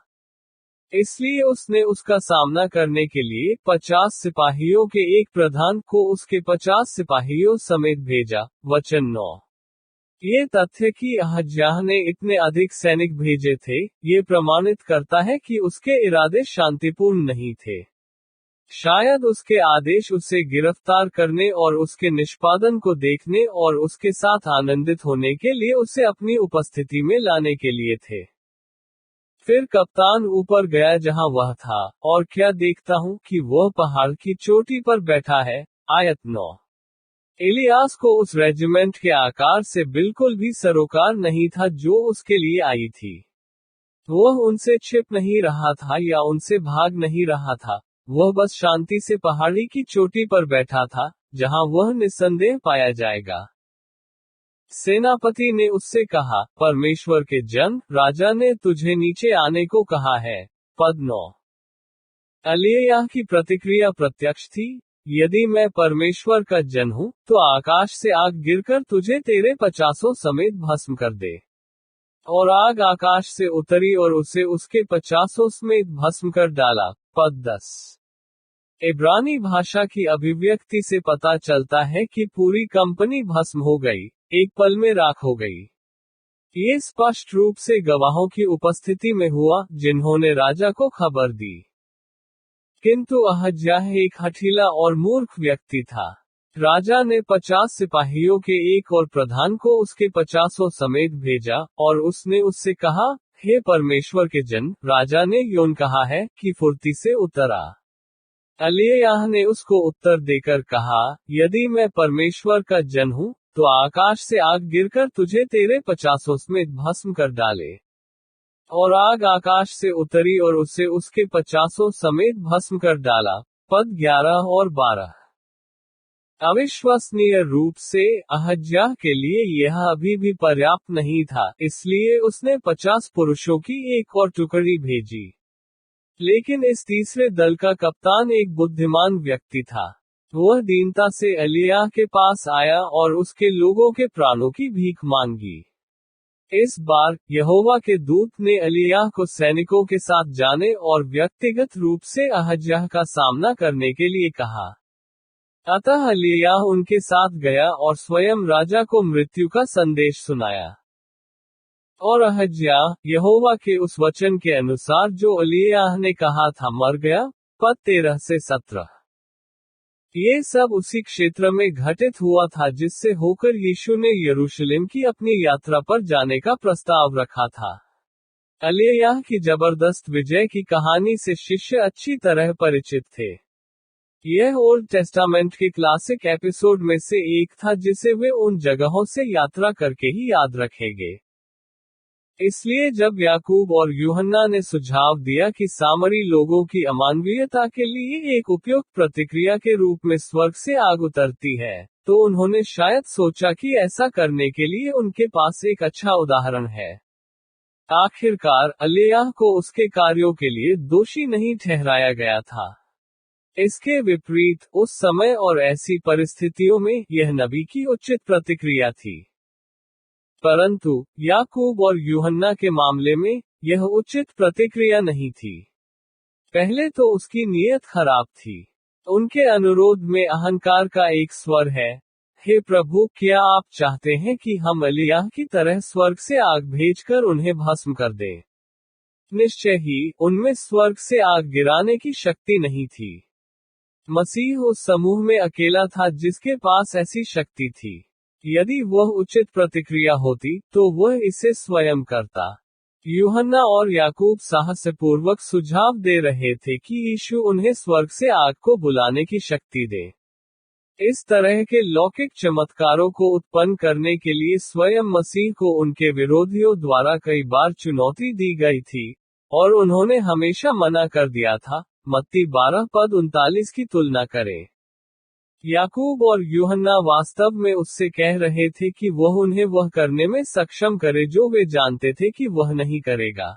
इसलिए उसने उसका सामना करने के लिए 50 सिपाहियों के एक प्रधान को उसके 50 सिपाहियों समेत भेजा। वचन 9। ये तथ्य कि अहज्याह ने इतने अधिक सैनिक भेजे थे, ये प्रमाणित करता है कि उसके इरादे शांतिपूर्ण नहीं थे। शायद उसके आदेश उसे गिरफ्तार करने और उसके निष्पादन को देखने और उसके साथ आनंदित होने के लिए उसे अपनी उपस्थिति में लाने के लिए थे। फिर कप्तान ऊपर गया जहां वह था, और क्या देखता हूं कि वह पहाड़ की चोटी पर बैठा है। आयत 9। इलियास को उस रेजिमेंट के आकार से बिल्कुल भी सरोकार नहीं था जो उसके लिए आई थी। वह उनसे छिप नहीं रहा था या उनसे भाग नहीं रहा था, वह बस शांति से पहाड़ी की चोटी पर बैठा था, जहां वह निस्संदेह पाया जाएगा। सेनापति ने उससे कहा, परमेश्वर के जन, राजा ने तुझे नीचे आने को कहा है। पद 9। एलिय्याह की प्रतिक्रिया प्रत्यक्ष थी, यदि मैं परमेश्वर का जन हूं, तो आकाश से आग गिरकर तुझे तेरे 50 समेत भस्म कर दे। और आग आकाश से उतरी और उसे उसके 50 समेत भस्म कर डाला। पद 10। इब्रानी भाषा की अभिव्यक्ति से पता चलता है कि पूरी कंपनी भस्म हो गई, एक पल में राख हो गई। ये स्पष्ट रूप से गवाहों की उपस्थिति में हुआ, जिन्होंने राजा को खबर दी। किंतु अहज्याह एक हठीला और मूर्ख व्यक्ति था। राजा ने 50 सिपाहियों के एक और प्रधान को उसके 50 समेत भेजा, और उसने उससे कहा, हे परमेश्वर के जन, राजा ने यों कहा है कि फुर्ती से उतर आ। एलिय्याह ने उसको उत्तर देकर कहा, यदि मैं परमेश्वर का जन हूं, तो आकाश से आग गिरकर तुझे तेरे 50 समेत भस्म कर डाले। और आग आकाश से उतरी और उसे उसके 50 समेत भस्म कर डाला। पद 11 और 12। अविश्वसनीय रूप से अहज्याह के लिए यह अभी भी पर्याप्त नहीं था, इसलिए उसने 50 पुरुषों की एक और टुकड़ी भेजी। लेकिन इस तीसरे दल का कप्तान एक बुद्धिमान व्यक्ति था। वह दीनता से एलिय्याह के पास आया और उसके लोगों के प्राणों की भीख मांगी। इस बार यहोवा के दूत ने एलिय्याह को सैनिकों के साथ जाने और व्यक्तिगत रूप से अहज्याह का सामना करने के लिए कहा। अतः एलिय्याह उनके साथ गया और स्वयं राजा को मृत्यु का संदेश सुनाया। और अहज्याह यहोवा के उस वचन के अनुसार जो एलिय्याह ने कहा था मर गया। पद 13 से 17। ये सब उसी क्षेत्र में घटित हुआ था जिससे होकर यीशु ने यरूशलेम की अपनी यात्रा पर जाने का प्रस्ताव रखा था। एलिय्याह की जबरदस्त विजय की कहानी से शिष्य अच्छी तरह परिचित थे। यह ओल्ड टेस्टामेंट के क्लासिक एपिसोड में से एक था जिसे वे उन जगहों से यात्रा करके ही याद रखेंगे। इसलिए जब याकूब और यूहन्ना ने सुझाव दिया कि सामरी लोगों की अमानवीयता के लिए एक उपयुक्त प्रतिक्रिया के रूप में स्वर्ग से आग उतरती है, तो उन्होंने शायद सोचा कि ऐसा करने के लिए उनके पास एक अच्छा उदाहरण है। आखिरकार एलिय्याह को उसके कार्यों के लिए दोषी नहीं ठहराया गया था। इसके विपरीत उस समय और ऐसी परिस्थितियों में यह नबी की उचित प्रतिक्रिया थी। परंतु याकूब और यूहन्ना के मामले में यह उचित प्रतिक्रिया नहीं थी। पहले तो उसकी नीयत खराब थी। उनके अनुरोध में अहंकार का एक स्वर है, हे प्रभु, क्या आप चाहते हैं कि हम एलिय्याह की तरह स्वर्ग से आग भेजकर उन्हें भस्म कर दें? निश्चय ही उनमें स्वर्ग से आग गिराने की शक्ति नहीं थी। मसीह उस समूह में अकेला था जिसके पास ऐसी शक्ति थी। यदि वह उचित प्रतिक्रिया होती तो वह इसे स्वयं करता। यूहन्ना और याकूब साहसपूर्वक सुझाव दे रहे थे कि यीशु उन्हें स्वर्ग से आग को बुलाने की शक्ति दे। इस तरह के लौकिक चमत्कारों को उत्पन्न करने के लिए स्वयं मसीह को उनके विरोधियों द्वारा कई बार चुनौती दी गई थी, और उन्होंने हमेशा मना कर दिया था। मत्ती 12 पद 39 की तुलना करें। याकूब और यूहन्ना वास्तव में उससे कह रहे थे कि वह उन्हें वह करने में सक्षम करे जो वे जानते थे कि वह नहीं करेगा।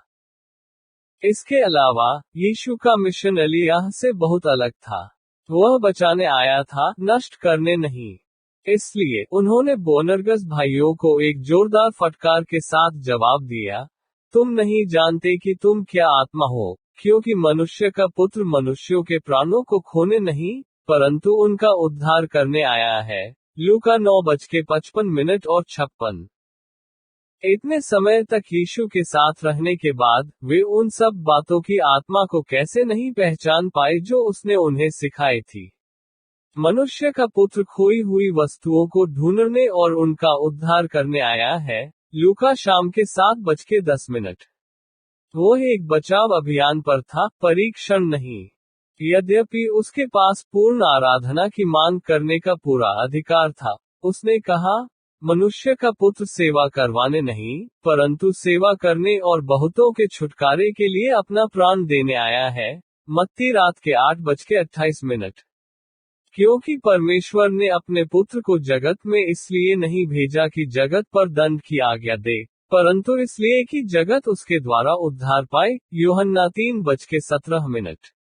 इसके अलावा यीशु का मिशन एलिय्याह से बहुत अलग था। वह बचाने आया था, नष्ट करने नहीं। इसलिए उन्होंने बोनर्गस भाइयों को एक जोरदार फटकार के साथ जवाब दिया, तुम नहीं जानते कि तुम क्या आत्मा हो, क्योंकि मनुष्य का पुत्र मनुष्यों के प्राणों को खोने नहीं, परंतु उनका उद्धार करने आया है। लूका 9:55 और 56। इतने समय तक यीशु के साथ रहने के बाद वे उन सब बातों की आत्मा को कैसे नहीं पहचान पाए जो उसने उन्हें सिखाई थी। मनुष्य का पुत्र खोई हुई वस्तुओं को ढूंढने और उनका उद्धार करने आया है। लूका शाम के 7:10। वह एक बचाव अभियान पर था, परीक्षण नहीं। यद्यपि उसके पास पूर्ण आराधना की मांग करने का पूरा अधिकार था, उसने कहा, मनुष्य का पुत्र सेवा करवाने नहीं, परंतु सेवा करने और बहुतों के छुटकारे के लिए अपना प्राण देने आया है। मत्ती रात के 8:28। क्योंकि परमेश्वर ने अपने पुत्र को जगत में इसलिए नहीं भेजा कि जगत पर दंड की आज्ञा दे, परंतु इसलिए कि जगत उसके द्वारा उद्धार पाए। यूहन्ना 3:17।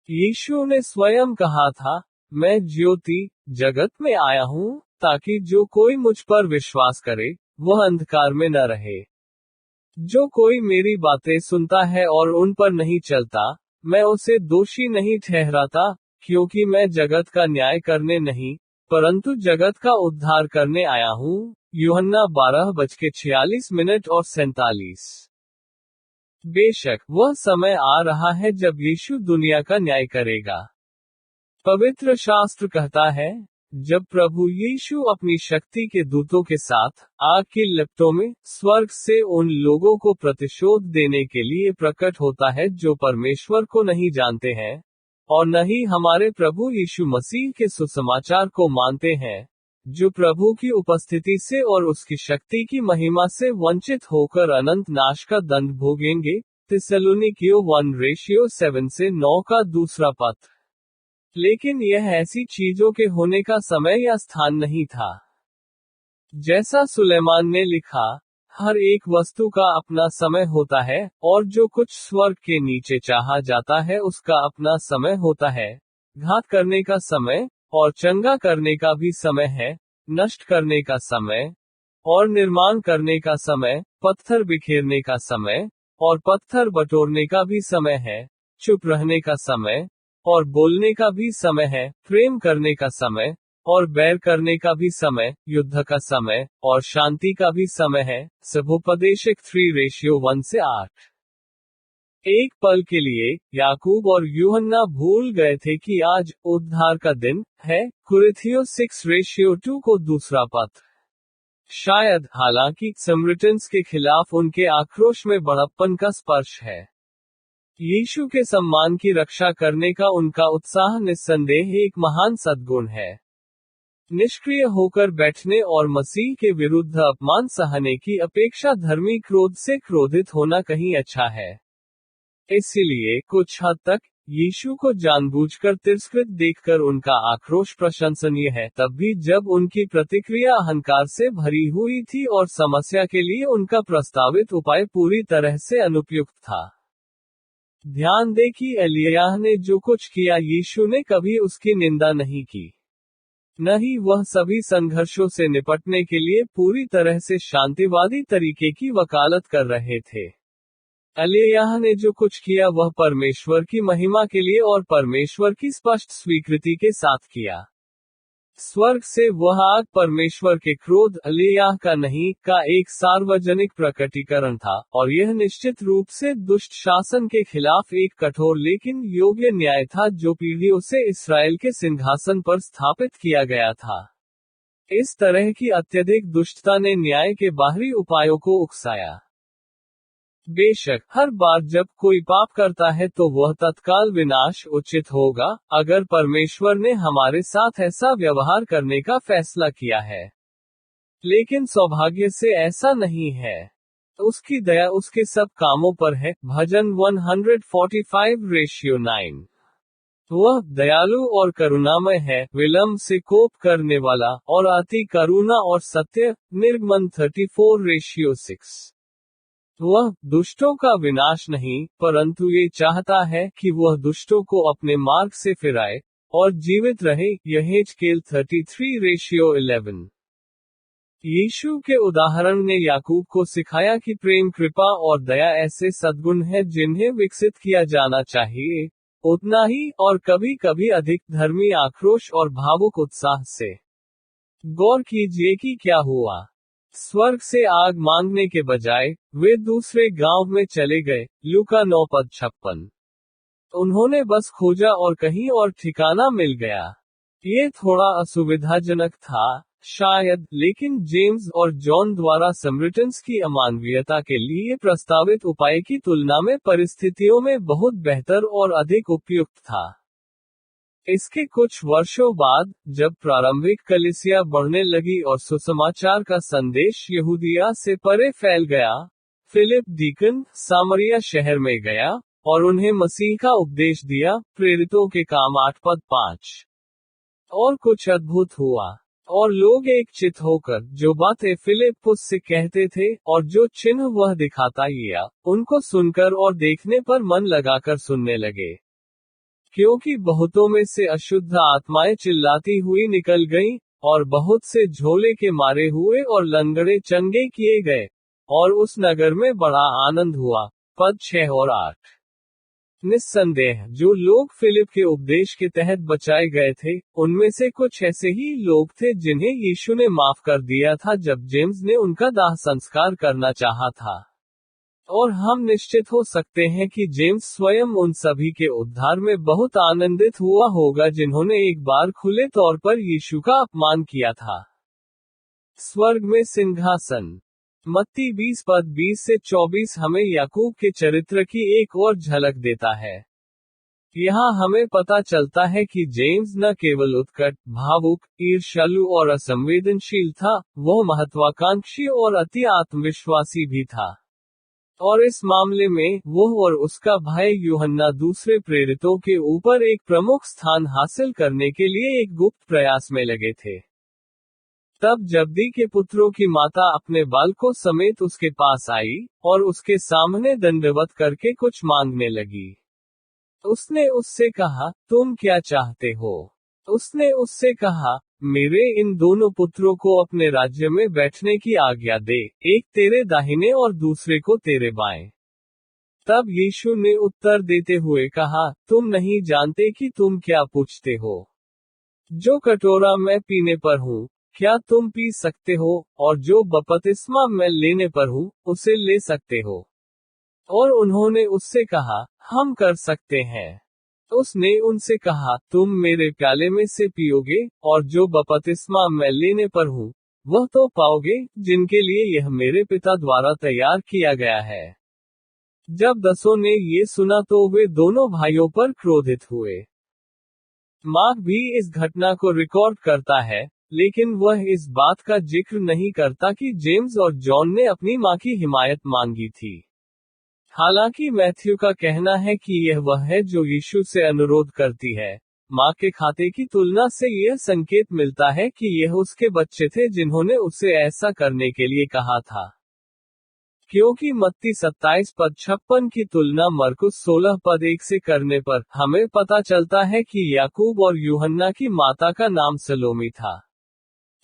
यीशु ने स्वयं कहा था, मैं ज्योति जगत में आया हूँ, ताकि जो कोई मुझ पर विश्वास करे, वह अंधकार में न रहे। जो कोई मेरी बातें सुनता है और उन पर नहीं चलता, मैं उसे दोषी नहीं ठहराता, क्योंकि मैं जगत का न्याय करने नहीं, परंतु जगत का उद्धार करने आया हूँ। यूहन्ना 12:46 और 47। बेशक वह समय आ रहा है जब यीशु दुनिया का न्याय करेगा। पवित्र शास्त्र कहता है, जब प्रभु यीशु अपनी शक्ति के दूतों के साथ आग की लपटों में स्वर्ग से उन लोगों को प्रतिशोध देने के लिए प्रकट होता है जो परमेश्वर को नहीं जानते हैं, और न ही हमारे प्रभु यीशु मसीह के सुसमाचार को मानते हैं, जो प्रभु की उपस्थिति से और उसकी शक्ति की महिमा से वंचित होकर अनंत नाश का दंड भोगेंगे। थिस्सलुनीकियों 1:7-9 का दूसरा पत्र। लेकिन यह ऐसी चीजों के होने का समय या स्थान नहीं था। जैसा सुलेमान ने लिखा, हर एक वस्तु का अपना समय होता है, और जो कुछ स्वर्ग के नीचे चाहा जाता है उसका अपना समय होता है। घात करने का समय, और चंगा करने का भी समय है, नष्ट करने का समय और निर्माण करने का समय, पत्थर बिखेरने का समय और पत्थर बटोरने का भी समय है, चुप रहने का समय और बोलने का भी समय है, प्रेम करने का समय और बैर करने का भी समय, युद्ध का समय और शांति का भी समय है। सभोपदेशक 3:1-8। एक पल के लिए याकूब और यूहन्ना भूल गए थे कि आज उद्धार का दिन है। कुरिन्थियों 6:2 को दूसरा पत्र। शायद, हालांकि, समरिटन्स के खिलाफ उनके आक्रोश में बड़प्पन का स्पर्श है। यीशु के सम्मान की रक्षा करने का उनका उत्साह निस्संदेह एक महान सद्गुण है। निष्क्रिय होकर बैठने और मसीह के विरुद्ध अपमान सहने की अपेक्षा धर्मी क्रोध से क्रोधित होना कहीं अच्छा है। इसलिए, कुछ हद तक, यीशु को जानबूझकर तिरस्कृत देखकर उनका आक्रोश प्रशंसनीय है, तब भी जब उनकी प्रतिक्रिया अहंकार से भरी हुई थी और समस्या के लिए उनका प्रस्तावित उपाय पूरी तरह से अनुपयुक्त था। ध्यान दें कि एलियाह ने जो कुछ किया यीशु ने कभी उसकी निंदा नहीं की। न ही वह सभी संघर्षों से निपटने के लिए पूरी तरह से शांतिवादी तरीके की वकालत कर रहे थे। एलियाह ने जो कुछ किया वह परमेश्वर की महिमा के लिए और परमेश्वर की स्पष्ट स्वीकृति के साथ किया। स्वर्ग से वह आग परमेश्वर के क्रोध, एलियाह का नहीं, का एक सार्वजनिक प्रकटीकरण था, और यह निश्चित रूप से दुष्ट शासन के खिलाफ एक कठोर लेकिन योग्य न्याय था जो पीढ़ियों से इसराइल के सिंहासन पर स्थापित किया गया था। इस तरह की अत्यधिक दुष्टता ने न्याय के बाहरी उपायों को उकसाया। बेशक, हर बार जब कोई पाप करता है तो वह तत्काल विनाश उचित होगा, अगर परमेश्वर ने हमारे साथ ऐसा व्यवहार करने का फैसला किया है। लेकिन सौभाग्य से ऐसा नहीं है। उसकी दया उसके सब कामों पर है। भजन 145:9। वह दयालु और करुणामय है, विलंब से कोप करने वाला, और अति करुणा और सत्य। निर्गमन 34:6। वह दुष्टों का विनाश नहीं, परंतु ये चाहता है कि वह दुष्टों को अपने मार्ग से फिराए और जीवित रहे। यहेजकेल 33:11। यीशु के उदाहरण ने याकूब को सिखाया कि प्रेम, कृपा और दया ऐसे सद्गुण हैं जिन्हें विकसित किया जाना चाहिए, उतना ही और कभी कभी अधिक धर्मी आक्रोश और भावुक उत्साह से। गौर कीजिए कि क्या हुआ। स्वर्ग से आग मांगने के बजाय, वे दूसरे गांव में चले गए। लूका 9:56। उन्होंने बस खोजा और कहीं और ठिकाना मिल गया। ये थोड़ा असुविधाजनक था, शायद, लेकिन जेम्स और जॉन द्वारा समरिटन्स की अमानवीयता के लिए प्रस्तावित उपाय की तुलना में परिस्थितियों में बहुत बेहतर और अधिक उपयुक्त था। इसके कुछ वर्षों बाद, जब प्रारंभिक कलीसिया बढ़ने लगी और सुसमाचार का संदेश यहूदिया से परे फैल गया, फिलिप डीकन सामरिया शहर में गया और उन्हें मसीह का उपदेश दिया। प्रेरितों के काम 8:5। और कुछ अद्भुत हुआ, और लोग एक चित होकर जो बातें फिलिप्पुस से कहते थे और जो चिन्ह वह दिखाता या उनको सुनकर और देखने पर मन लगाकर सुनने लगे। क्योंकि बहुतों में से अशुद्ध आत्माएं चिल्लाती हुई निकल गईं, और बहुत से झोले के मारे हुए और लंगड़े चंगे किए गए, और उस नगर में बड़ा आनंद हुआ। पद 6 और 8। निस्संदेह, जो लोग फिलिप के उपदेश के तहत बचाए गए थे, उनमें से कुछ ऐसे ही लोग थे जिन्हें यीशु ने माफ कर दिया था जब जेम्स ने उनका दाह संस्कार करना चाहा था। और हम निश्चित हो सकते हैं कि जेम्स स्वयं उन सभी के उद्धार में बहुत आनंदित हुआ होगा जिन्होंने एक बार खुले तौर पर यीशु का अपमान किया था। स्वर्ग में सिंहासन। मत्ती 20:20-24 हमें याकूब के चरित्र की एक और झलक देता है। यहाँ हमें पता चलता है कि जेम्स न केवल उत्कट, भावुक, ईर्ष्यालु और असंवेदनशील था, वह महत्वाकांक्षी और अति आत्मविश्वासी भी था। और इस मामले में, वह और उसका भाई यूहन्ना दूसरे प्रेरितों के ऊपर एक प्रमुख स्थान हासिल करने के लिए एक गुप्त प्रयास में लगे थे। तब जब्दी के पुत्रों की माता अपने बालकों समेत उसके पास आई, और उसके सामने दंडवत करके कुछ मांगने लगी। उसने उससे कहा, तुम क्या चाहते हो? उसने उससे कहा, मेरे इन दोनों पुत्रों को अपने राज्य में बैठने की आज्ञा दे, एक तेरे दाहिने और दूसरे को तेरे बाएं। तब यीशु ने उत्तर देते हुए कहा, तुम नहीं जानते कि तुम क्या पूछते हो। जो कटोरा मैं पीने पर हूँ, क्या तुम पी सकते हो, और जो बपतिस्मा मैं लेने पर हूँ, उसे ले सकते हो। और उन्होंने उससे कहा, हम कर सकते हैं। उसने उनसे कहा, तुम मेरे प्याले में से पियोगे, और जो बपतिस्मा मैं लेने पर हूँ, वह तो पाओगे, जिनके लिए यह मेरे पिता द्वारा तैयार किया गया है। जब 10 ने ये सुना तो वे दोनों भाइयों पर क्रोधित हुए। मार्क भी इस घटना को रिकॉर्ड करता है, लेकिन वह इस बात का जिक्र नहीं करता कि जेम्स और जॉन ने अपनी मां की हिमायत मांगी थी। हालांकि मैथ्यू का कहना है कि यह वह है जो यीशु से अनुरोध करती है। मां के खाते की तुलना से यह संकेत मिलता है कि यह उसके बच्चे थे जिन्होंने उसे ऐसा करने के लिए कहा था। क्योंकि मत्ती 27 पद 56 की तुलना मरकुस 16 पद 1 से करने पर, हमें पता चलता है कि याकूब और यूहन्ना की माता का नाम सलोमी था।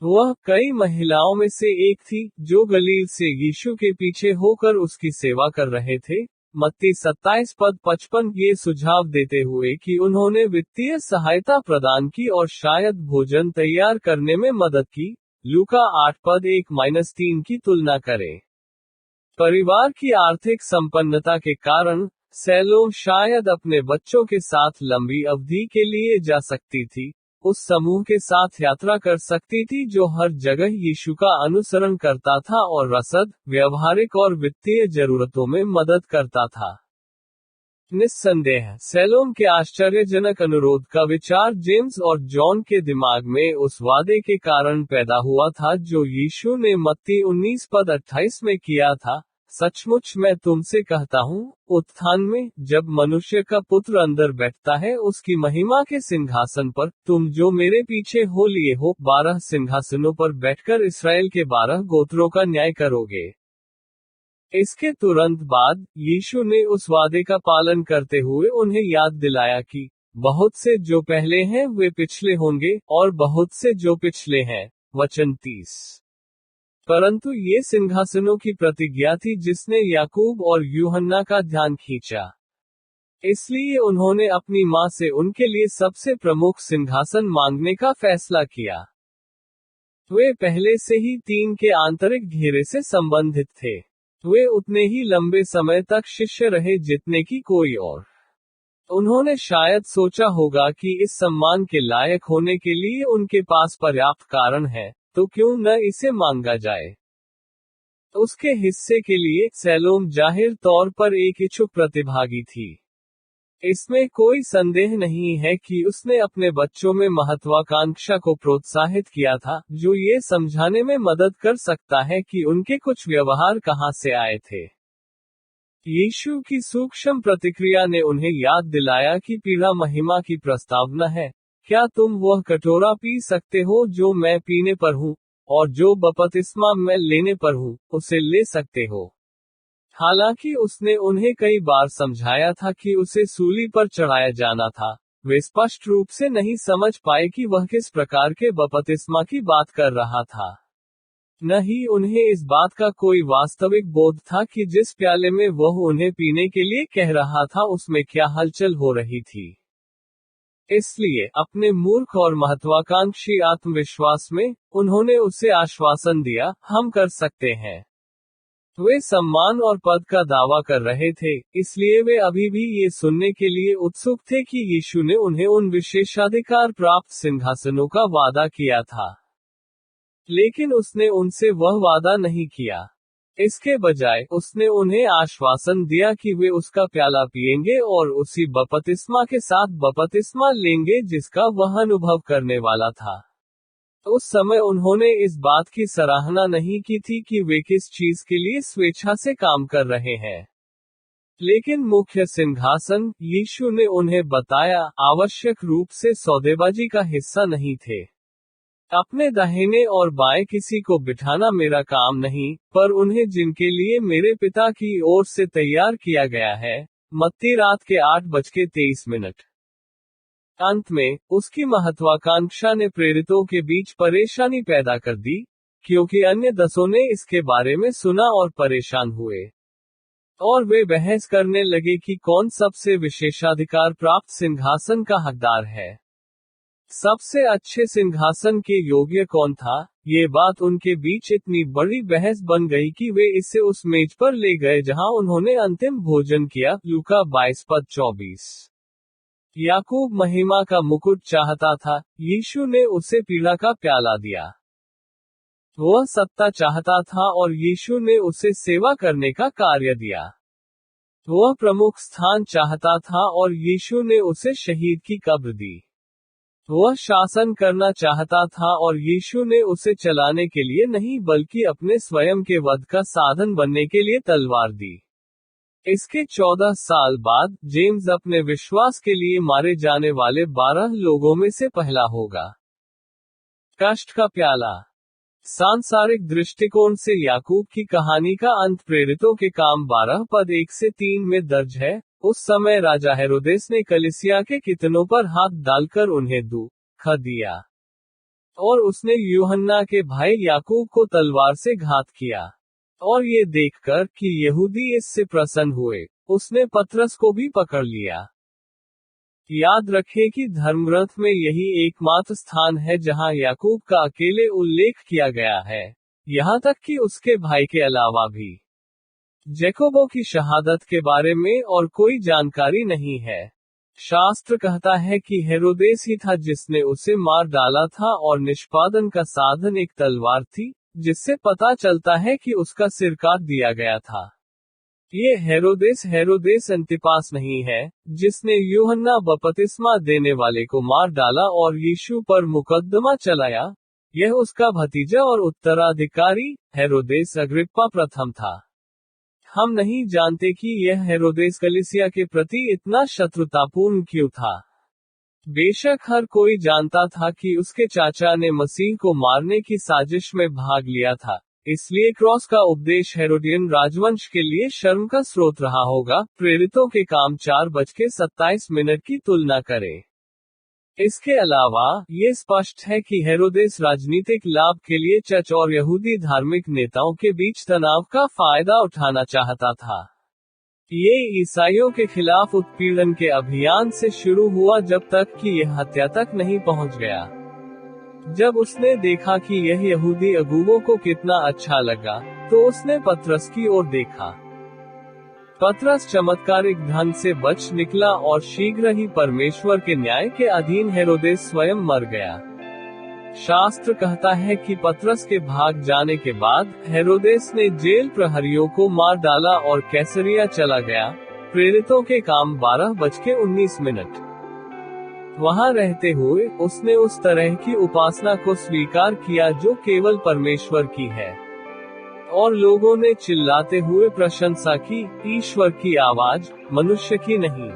वह कई महिलाओं में से एक थी, जो गलील से यीशु के पीछे होकर उसकी सेवा कर रहे थे। मत्ती 27 पद 55 ये सुझाव देते हुए कि उन्होंने वित्तीय सहायता प्रदान की और शायद भोजन तैयार करने में मदद की। लूका 8 पद 1-3 की तुलना करें। परिवार की आर्थिक संपन्नता के कारण, सैलोम शायद अपने बच्चों के साथ लंबी अवधि के लिए जा सकती थी, उस समूह के साथ यात्रा कर सकती थी जो हर जगह यीशु का अनुसरण करता था और रसद, व्यावहारिक और वित्तीय जरूरतों में मदद करता था। निस्संदेह, सैलोम के आश्चर्यजनक अनुरोध का विचार जेम्स और जॉन के दिमाग में उस वादे के कारण पैदा हुआ था जो यीशु ने मत्ती 19 पद 28 में किया था। सचमुच मैं तुमसे कहता हूँ, उत्थान में, जब मनुष्य का पुत्र अंदर बैठता है उसकी महिमा के सिंहासन पर, तुम जो मेरे पीछे हो लिए हो, 12 सिंहासनों पर बैठकर इसराइल के 12 गोत्रों का न्याय करोगे। इसके तुरंत बाद, यीशु ने उस वादे का पालन करते हुए उन्हें याद दिलाया कि बहुत से जो पहले हैं वे पिछले होंगे, और बहुत से जो पिछले हैं। वचन 30। परंतु ये सिंहासनों की प्रतिज्ञा थी जिसने याकूब और यूहन्ना का ध्यान खींचा। इसलिए उन्होंने अपनी मां से उनके लिए सबसे प्रमुख सिंहासन मांगने का फैसला किया। वे पहले से ही 3 के आंतरिक घेरे से संबंधित थे। वे उतने ही लंबे समय तक शिष्य रहे जितने की कोई और। उन्होंने शायद सोचा होगा कि इस सम्मान के लायक होने के लिए उनके पास पर्याप्त कारण है, तो क्यों न इसे मांगा जाए। उसके हिस्से के लिए सैलोम जाहिर तौर पर एक इच्छुक प्रतिभागी थी। इसमें कोई संदेह नहीं है कि उसने अपने बच्चों में महत्वाकांक्षा को प्रोत्साहित किया था, जो ये समझाने में मदद कर सकता है कि उनके कुछ व्यवहार कहां से आए थे। यीशु की सूक्ष्म प्रतिक्रिया ने उन्हें याद दिलाया कि पीढ़ा महिमा की प्रस्तावना है। क्या तुम वह कटोरा पी सकते हो जो मैं पीने पर हूँ, और जो बपतिस्मा मैं लेने पर हूँ, उसे ले सकते हो। हालांकि उसने उन्हें कई बार समझाया था कि उसे सूली पर चढ़ाया जाना था, वे स्पष्ट रूप से नहीं समझ पाए कि वह किस प्रकार के बपतिस्मा की बात कर रहा था। न ही उन्हें इस बात का कोई वास्तविक बोध था कि जिस प्याले में वह उन्हें पीने के लिए कह रहा था उसमें क्या हलचल हो रही थी। इसलिए, अपने मूर्ख और महत्वाकांक्षी आत्मविश्वास में, उन्होंने उसे आश्वासन दिया, हम कर सकते हैं। वे सम्मान और पद का दावा कर रहे थे, इसलिए वे अभी भी ये सुनने के लिए उत्सुक थे कि यीशु ने उन्हें उन विशेषाधिकार प्राप्त सिंहासनों का वादा किया था। लेकिन उसने उनसे वह वादा नहीं किया। इसके बजाय, उसने उन्हें आश्वासन दिया कि वे उसका प्याला पिएंगे और उसी बपतिस्मा के साथ बपतिस्मा लेंगे जिसका वह अनुभव करने वाला था। उस समय उन्होंने इस बात की सराहना नहीं की थी कि वे किस चीज के लिए स्वेच्छा से काम कर रहे हैं। लेकिन मुख्य सिंहासन, यीशु ने उन्हें बताया, आवश्यक रूप से सौदेबाजी का हिस्सा नहीं थे। अपने दाहिने और बाएं किसी को बिठाना मेरा काम नहीं, पर उन्हें जिनके लिए मेरे पिता की ओर से तैयार किया गया है। मत्ती रात के 8:23 अंत में, उसकी महत्वाकांक्षा ने प्रेरितों के बीच परेशानी पैदा कर दी, क्योंकि अन्य 10 ने इसके बारे में सुना और परेशान हुए। और वे बहस करने लगे कि कौन सबसे विशेषाधिकार प्राप्त सिंहासन का हकदार है। सबसे अच्छे सिंहासन के योग्य कौन था। ये बात उनके बीच इतनी बड़ी बहस बन गई कि वे इसे उस मेज पर ले गए जहां उन्होंने अंतिम भोजन किया। लूका 22:24। याकूब महिमा का मुकुट चाहता था, यीशु ने उसे पीड़ा का प्याला दिया। वह सत्ता चाहता था और यीशु ने उसे सेवा करने का कार्य दिया। वह प्रमुख स्थान चाहता था और यीशु ने उसे शहीद की कब्र दी। वह शासन करना चाहता था और यीशु ने उसे चलाने के लिए नहीं बल्कि अपने स्वयं के वध का साधन बनने के लिए तलवार दी। इसके 14 साल बाद, जेम्स अपने विश्वास के लिए मारे जाने वाले 12 लोगों में से पहला होगा। कष्ट का प्याला। सांसारिक दृष्टिकोण से याकूब की कहानी का अंत प्रेरितों के काम 12:1-3 में दर्ज है। उस समय राजा हेरोदेस ने कलीसिया के कितनों पर हाथ डालकर उन्हें दुख दिया, और उसने यूहन्ना के भाई याकूब को तलवार से घात किया। और ये देखकर कि यहूदी इससे प्रसन्न हुए, उसने पतरस को भी पकड़ लिया। याद रखें कि धर्मग्रंथ में यही एकमात्र स्थान है जहां याकूब का अकेले उल्लेख किया गया है, यहां तक कि उसके भाई के अलावा भी। जैकोबो की शहादत के बारे में और कोई जानकारी नहीं है। शास्त्र कहता है कि हेरोदेस ही था जिसने उसे मार डाला था और निष्पादन का साधन एक तलवार थी, जिससे पता चलता है कि उसका सिर काट दिया गया था। ये हेरोदेस अंतिपास नहीं है, जिसने यूहन्ना बपतिस्मा देने वाले को मार डाला और यीशु पर मुकदमा चलाया। यह उसका भतीजा और उत्तराधिकारी, हेरोदेस अग्रिप्पा प्रथम था। हम नहीं जानते कि यह हेरोदेस कलीसिया के प्रति इतना शत्रुतापूर्ण क्यों था। बेशक हर कोई जानता था कि उसके चाचा ने मसीह को मारने की साजिश में भाग लिया था, इसलिए क्रॉस का उपदेश हेरोडियन राजवंश के लिए शर्म का स्रोत रहा होगा। प्रेरितों के काम 4:27 की तुलना करें। इसके अलावा, ये स्पष्ट है कि हेरोदेस राजनीतिक लाभ के लिए चर्च और यहूदी धार्मिक नेताओं के बीच तनाव का फायदा उठाना चाहता था। ये ईसाइयों के खिलाफ उत्पीड़न के अभियान से शुरू हुआ जब तक कि यह हत्या तक नहीं पहुंच गया। जब उसने देखा कि यह यहूदी अगुवों को कितना अच्छा लगा, तो उसने पतरस की ओर देखा। पतरस चमत्कारिक ढंग से बच निकला और शीघ्र ही परमेश्वर के न्याय के अधीन हेरोदेस स्वयं मर गया। शास्त्र कहता है कि पतरस के भाग जाने के बाद हेरोदेस ने जेल प्रहरियों को मार डाला और कैसरिया चला गया। प्रेरितों के काम 12:19। वहां रहते हुए, उसने उस तरह की उपासना को स्वीकार किया जो केवल परमेश्वर की है। और लोगों ने चिल्लाते हुए प्रशंसा की, ईश्वर की आवाज, मनुष्य की नहीं।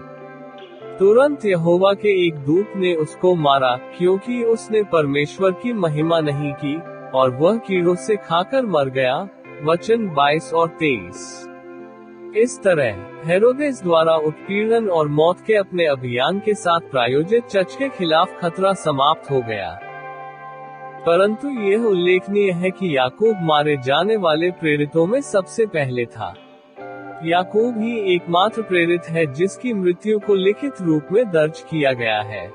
तुरंत यहोवा के एक दूत ने उसको मारा, क्योंकि उसने परमेश्वर की महिमा नहीं की, और वह कीड़ों से खाकर मर गया। वचन 22 और 23। इस तरह, हेरोदेस द्वारा उत्पीड़न और मौत के अपने अभियान के साथ प्रायोजित चर्च के खिलाफ खतरा समाप्त हो गया। परंतु यह उल्लेखनीय है कि याकूब मारे जाने वाले प्रेरितों में सबसे पहले था। याकूब ही एकमात्र प्रेरित है जिसकी मृत्यु को लिखित रूप में दर्ज किया गया है।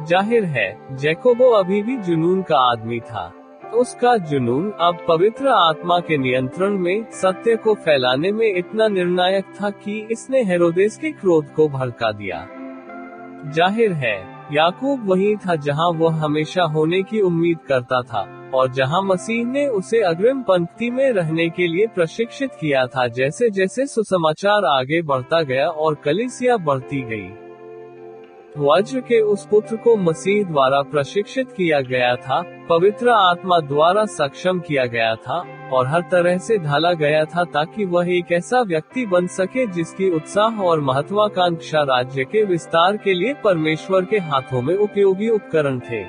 जाहिर है, जैकोबो अभी भी जुनून का आदमी था। उसका जुनून अब पवित्र आत्मा के नियंत्रण में सत्य को फैलाने में इतना निर्णायक था कि इसने हेरोदेस के क्रोध को भड़का दिया। जाहिर है, याकूब वही था जहां वह हमेशा होने की उम्मीद करता था, और जहां मसीह ने उसे अग्रिम पंक्ति में रहने के लिए प्रशिक्षित किया था जैसे जैसे सुसमाचार आगे बढ़ता गया और कलीसिया बढ़ती गई। वज्र के उस पुत्र को मसीह द्वारा प्रशिक्षित किया गया था, पवित्र आत्मा द्वारा सक्षम किया गया था, और हर तरह से ढाला गया था ताकि वह एक ऐसा व्यक्ति बन सके जिसकी उत्साह और महत्वाकांक्षा राज्य के विस्तार के लिए परमेश्वर के हाथों में उपयोगी उपकरण थे।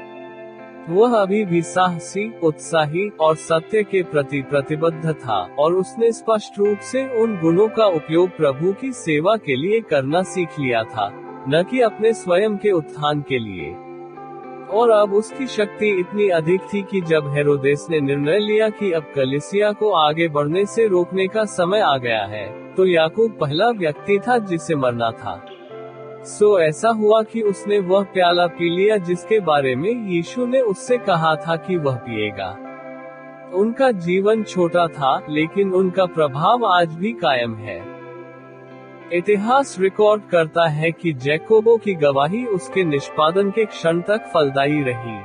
वह अभी भी साहसी, उत्साही और सत्य के प्रति प्रतिबद्ध था, और उसने स्पष्ट रूप से उन गुणों का उपयोग प्रभु की सेवा के लिए करना सीख लिया था, न कि अपने स्वयं के उत्थान के लिए। और अब उसकी शक्ति इतनी अधिक थी कि जब हेरोदेस ने निर्णय लिया कि अब कलीसिया को आगे बढ़ने से रोकने का समय आ गया है, तो याकूब पहला व्यक्ति था जिसे मरना था। सो ऐसा हुआ कि उसने वह प्याला पी लिया जिसके बारे में यीशु ने उससे कहा था कि वह पिएगा। उनका जीवन छोटा था, लेकिन उनका प्रभाव आज भी कायम है। इतिहास रिकॉर्ड करता है कि जैकोबो की गवाही उसके निष्पादन के क्षण तक फलदायी रही।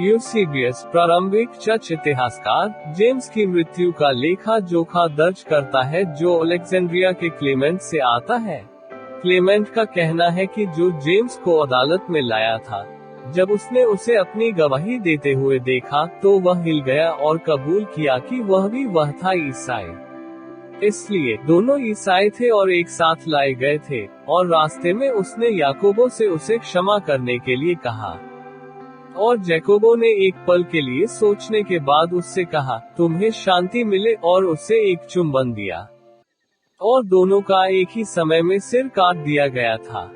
यूसेबियस, प्रारंभिक चर्च इतिहासकार, जेम्स की मृत्यु का लेखा जोखा दर्ज करता है जो अलेक्जेंड्रिया के क्लेमेंट से आता है। क्लेमेंट का कहना है कि जो जेम्स को अदालत में लाया था, जब उसने उसे अपनी गवाही देते हुए देखा तो वह हिल गया और कबूल किया कि वह भी वह था, ईसाई। इसलिए दोनों ईसाई थे और एक साथ लाए गए थे, और रास्ते में उसने याकूबो से उसे क्षमा करने के लिए कहा। और जैकोबो ने एक पल के लिए सोचने के बाद उससे कहा, तुम्हें शांति मिले, और उसे एक चुंबन दिया। और दोनों का एक ही समय में सिर काट दिया गया था।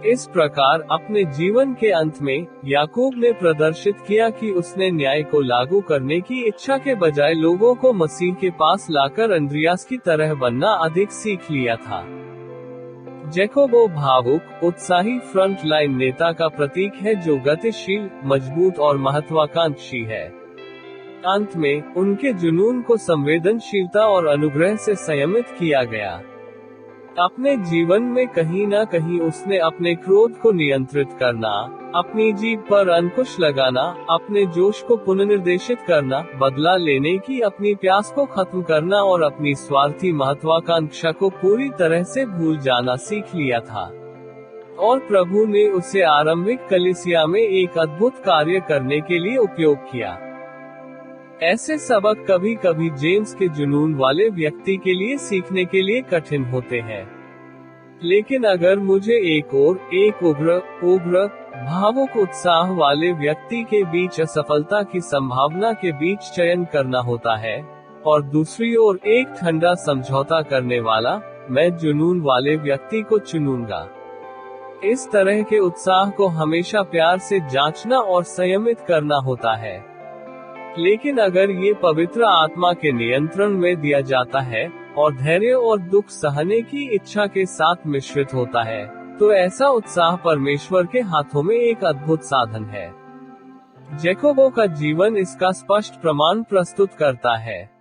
इस प्रकार अपने जीवन के अंत में याकूब ने प्रदर्शित किया कि उसने न्याय को लागू करने की इच्छा के बजाय लोगों को मसीह के पास लाकर अंद्रियास की तरह बनना अधिक सीख लिया था। जैकोबो भावुक, उत्साही फ्रंट लाइन नेता का प्रतीक है जो गतिशील, मजबूत और महत्वाकांक्षी है। अंत में उनके जुनून को संवेदनशीलता और अनुग्रह से संयमित किया गया। अपने जीवन में कहीं न कहीं उसने अपने क्रोध को नियंत्रित करना, अपनी जीभ पर अंकुश लगाना, अपने जोश को पुनर्निर्देशित करना, बदला लेने की अपनी प्यास को खत्म करना और अपनी स्वार्थी महत्वाकांक्षा को पूरी तरह से भूल जाना सीख लिया था। और प्रभु ने उसे आरंभिक कलीसिया में एक अद्भुत कार्य करने के लिए उपयोग किया। ऐसे सबक कभी कभी जेम्स के जुनून वाले व्यक्ति के लिए सीखने के लिए कठिन होते हैं। लेकिन अगर मुझे एक उग्र, भावुक उत्साह वाले व्यक्ति के बीच असफलता की संभावना के बीच चयन करना होता है, और दूसरी ओर एक ठंडा समझौता करने वाला, मैं जुनून वाले व्यक्ति को चुनूंगा। इस तरह के उत्साह को हमेशा प्यार से जांचना और संयमित करना होता है। लेकिन अगर ये पवित्र आत्मा के नियंत्रण में दिया जाता है और धैर्य और दुख सहने की इच्छा के साथ मिश्रित होता है, तो ऐसा उत्साह परमेश्वर के हाथों में एक अद्भुत साधन है। जैकोबो का जीवन इसका स्पष्ट प्रमाण प्रस्तुत करता है।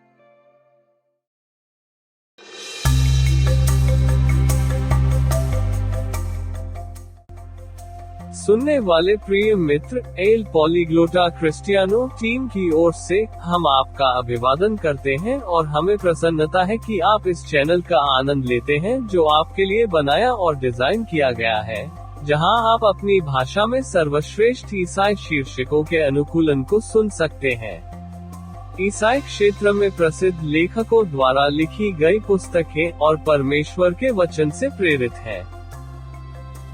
सुनने वाले प्रिय मित्र, एल पॉलीग्लोटा क्रिस्टियानो टीम की ओर से हम आपका अभिवादन करते हैं और हमें प्रसन्नता है कि आप इस चैनल का आनंद लेते हैं जो आपके लिए बनाया और डिजाइन किया गया है, जहां आप अपनी भाषा में सर्वश्रेष्ठ ईसाई शीर्षकों के अनुकूलन को सुन सकते हैं। ईसाई क्षेत्र में प्रसिद्ध लेखकों द्वारा लिखी गई पुस्तकें और परमेश्वर के वचन से प्रेरित है।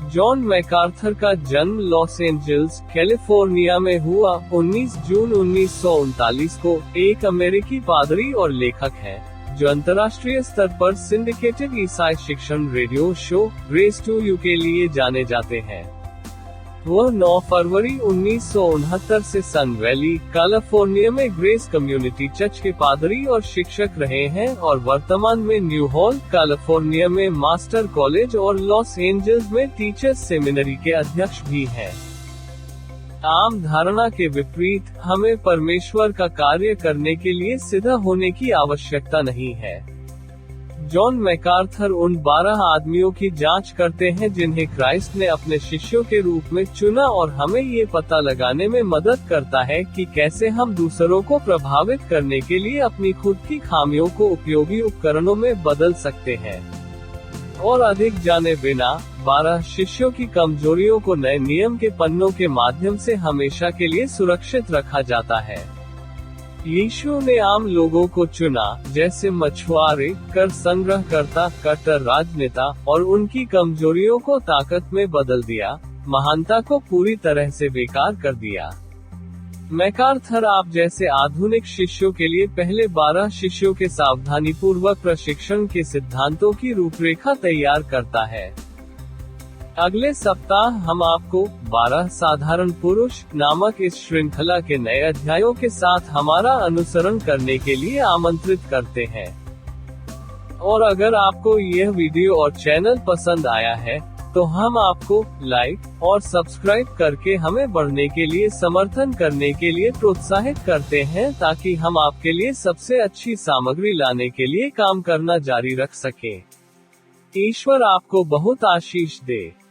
जॉन मैकार्थर का जन्म लॉस एंजल्स, कैलिफोर्निया में हुआ 19 जून 1939 को। एक अमेरिकी पादरी और लेखक है जो अंतर्राष्ट्रीय स्तर पर सिंडिकेटेड ईसाई शिक्षण radio show Grace to You के लिए जाने जाते हैं। वह 9 फरवरी 1969 से सन वैली, कैलिफोर्निया में ग्रेस कम्युनिटी चर्च के पादरी और शिक्षक रहे हैं और वर्तमान में न्यू हॉल, कैलिफोर्निया में मास्टर कॉलेज और लॉस एंजल्स में टीचर्स सेमिनरी के अध्यक्ष भी हैं। आम धारणा के विपरीत, हमें परमेश्वर का कार्य करने के लिए सीधा होने की आवश्यकता नहीं है। जॉन मैकार्थर उन 12 आदमियों की जांच करते हैं जिन्हें क्राइस्ट ने अपने शिष्यों के रूप में चुना और हमें ये पता लगाने में मदद करता है कि कैसे हम दूसरों को प्रभावित करने के लिए अपनी खुद की खामियों को उपयोगी उपकरणों में बदल सकते हैं। और अधिक जाने बिना, 12 शिष्यों की कमजोरियों को नए नियम के पन्नों के माध्यम से हमेशा के लिए सुरक्षित रखा जाता है। यीशु ने आम लोगों को चुना, जैसे मछुआरे, कर संग्रहकर्ता, कट्टर राजनेता, और उनकी कमजोरियों को ताकत में बदल दिया, महानता को पूरी तरह से बेकार कर दिया। मैकार्थर आप जैसे आधुनिक शिष्यों के लिए पहले 12 शिष्यों के सावधानीपूर्वक प्रशिक्षण के सिद्धांतों की रूपरेखा तैयार करता है। अगले सप्ताह हम आपको 12 साधारण पुरुष नामक इस श्रृंखला के नए अध्यायों के साथ हमारा अनुसरण करने के लिए आमंत्रित करते हैं। और अगर आपको यह वीडियो और चैनल पसंद आया है, तो हम आपको लाइक और सब्सक्राइब करके हमें बढ़ने के लिए समर्थन करने के लिए प्रोत्साहित करते हैं, ताकि हम आपके लिए सबसे अच्छी सामग्री लाने के लिए काम करना जारी रख सकें। ईश्वर आपको बहुत आशीष दे।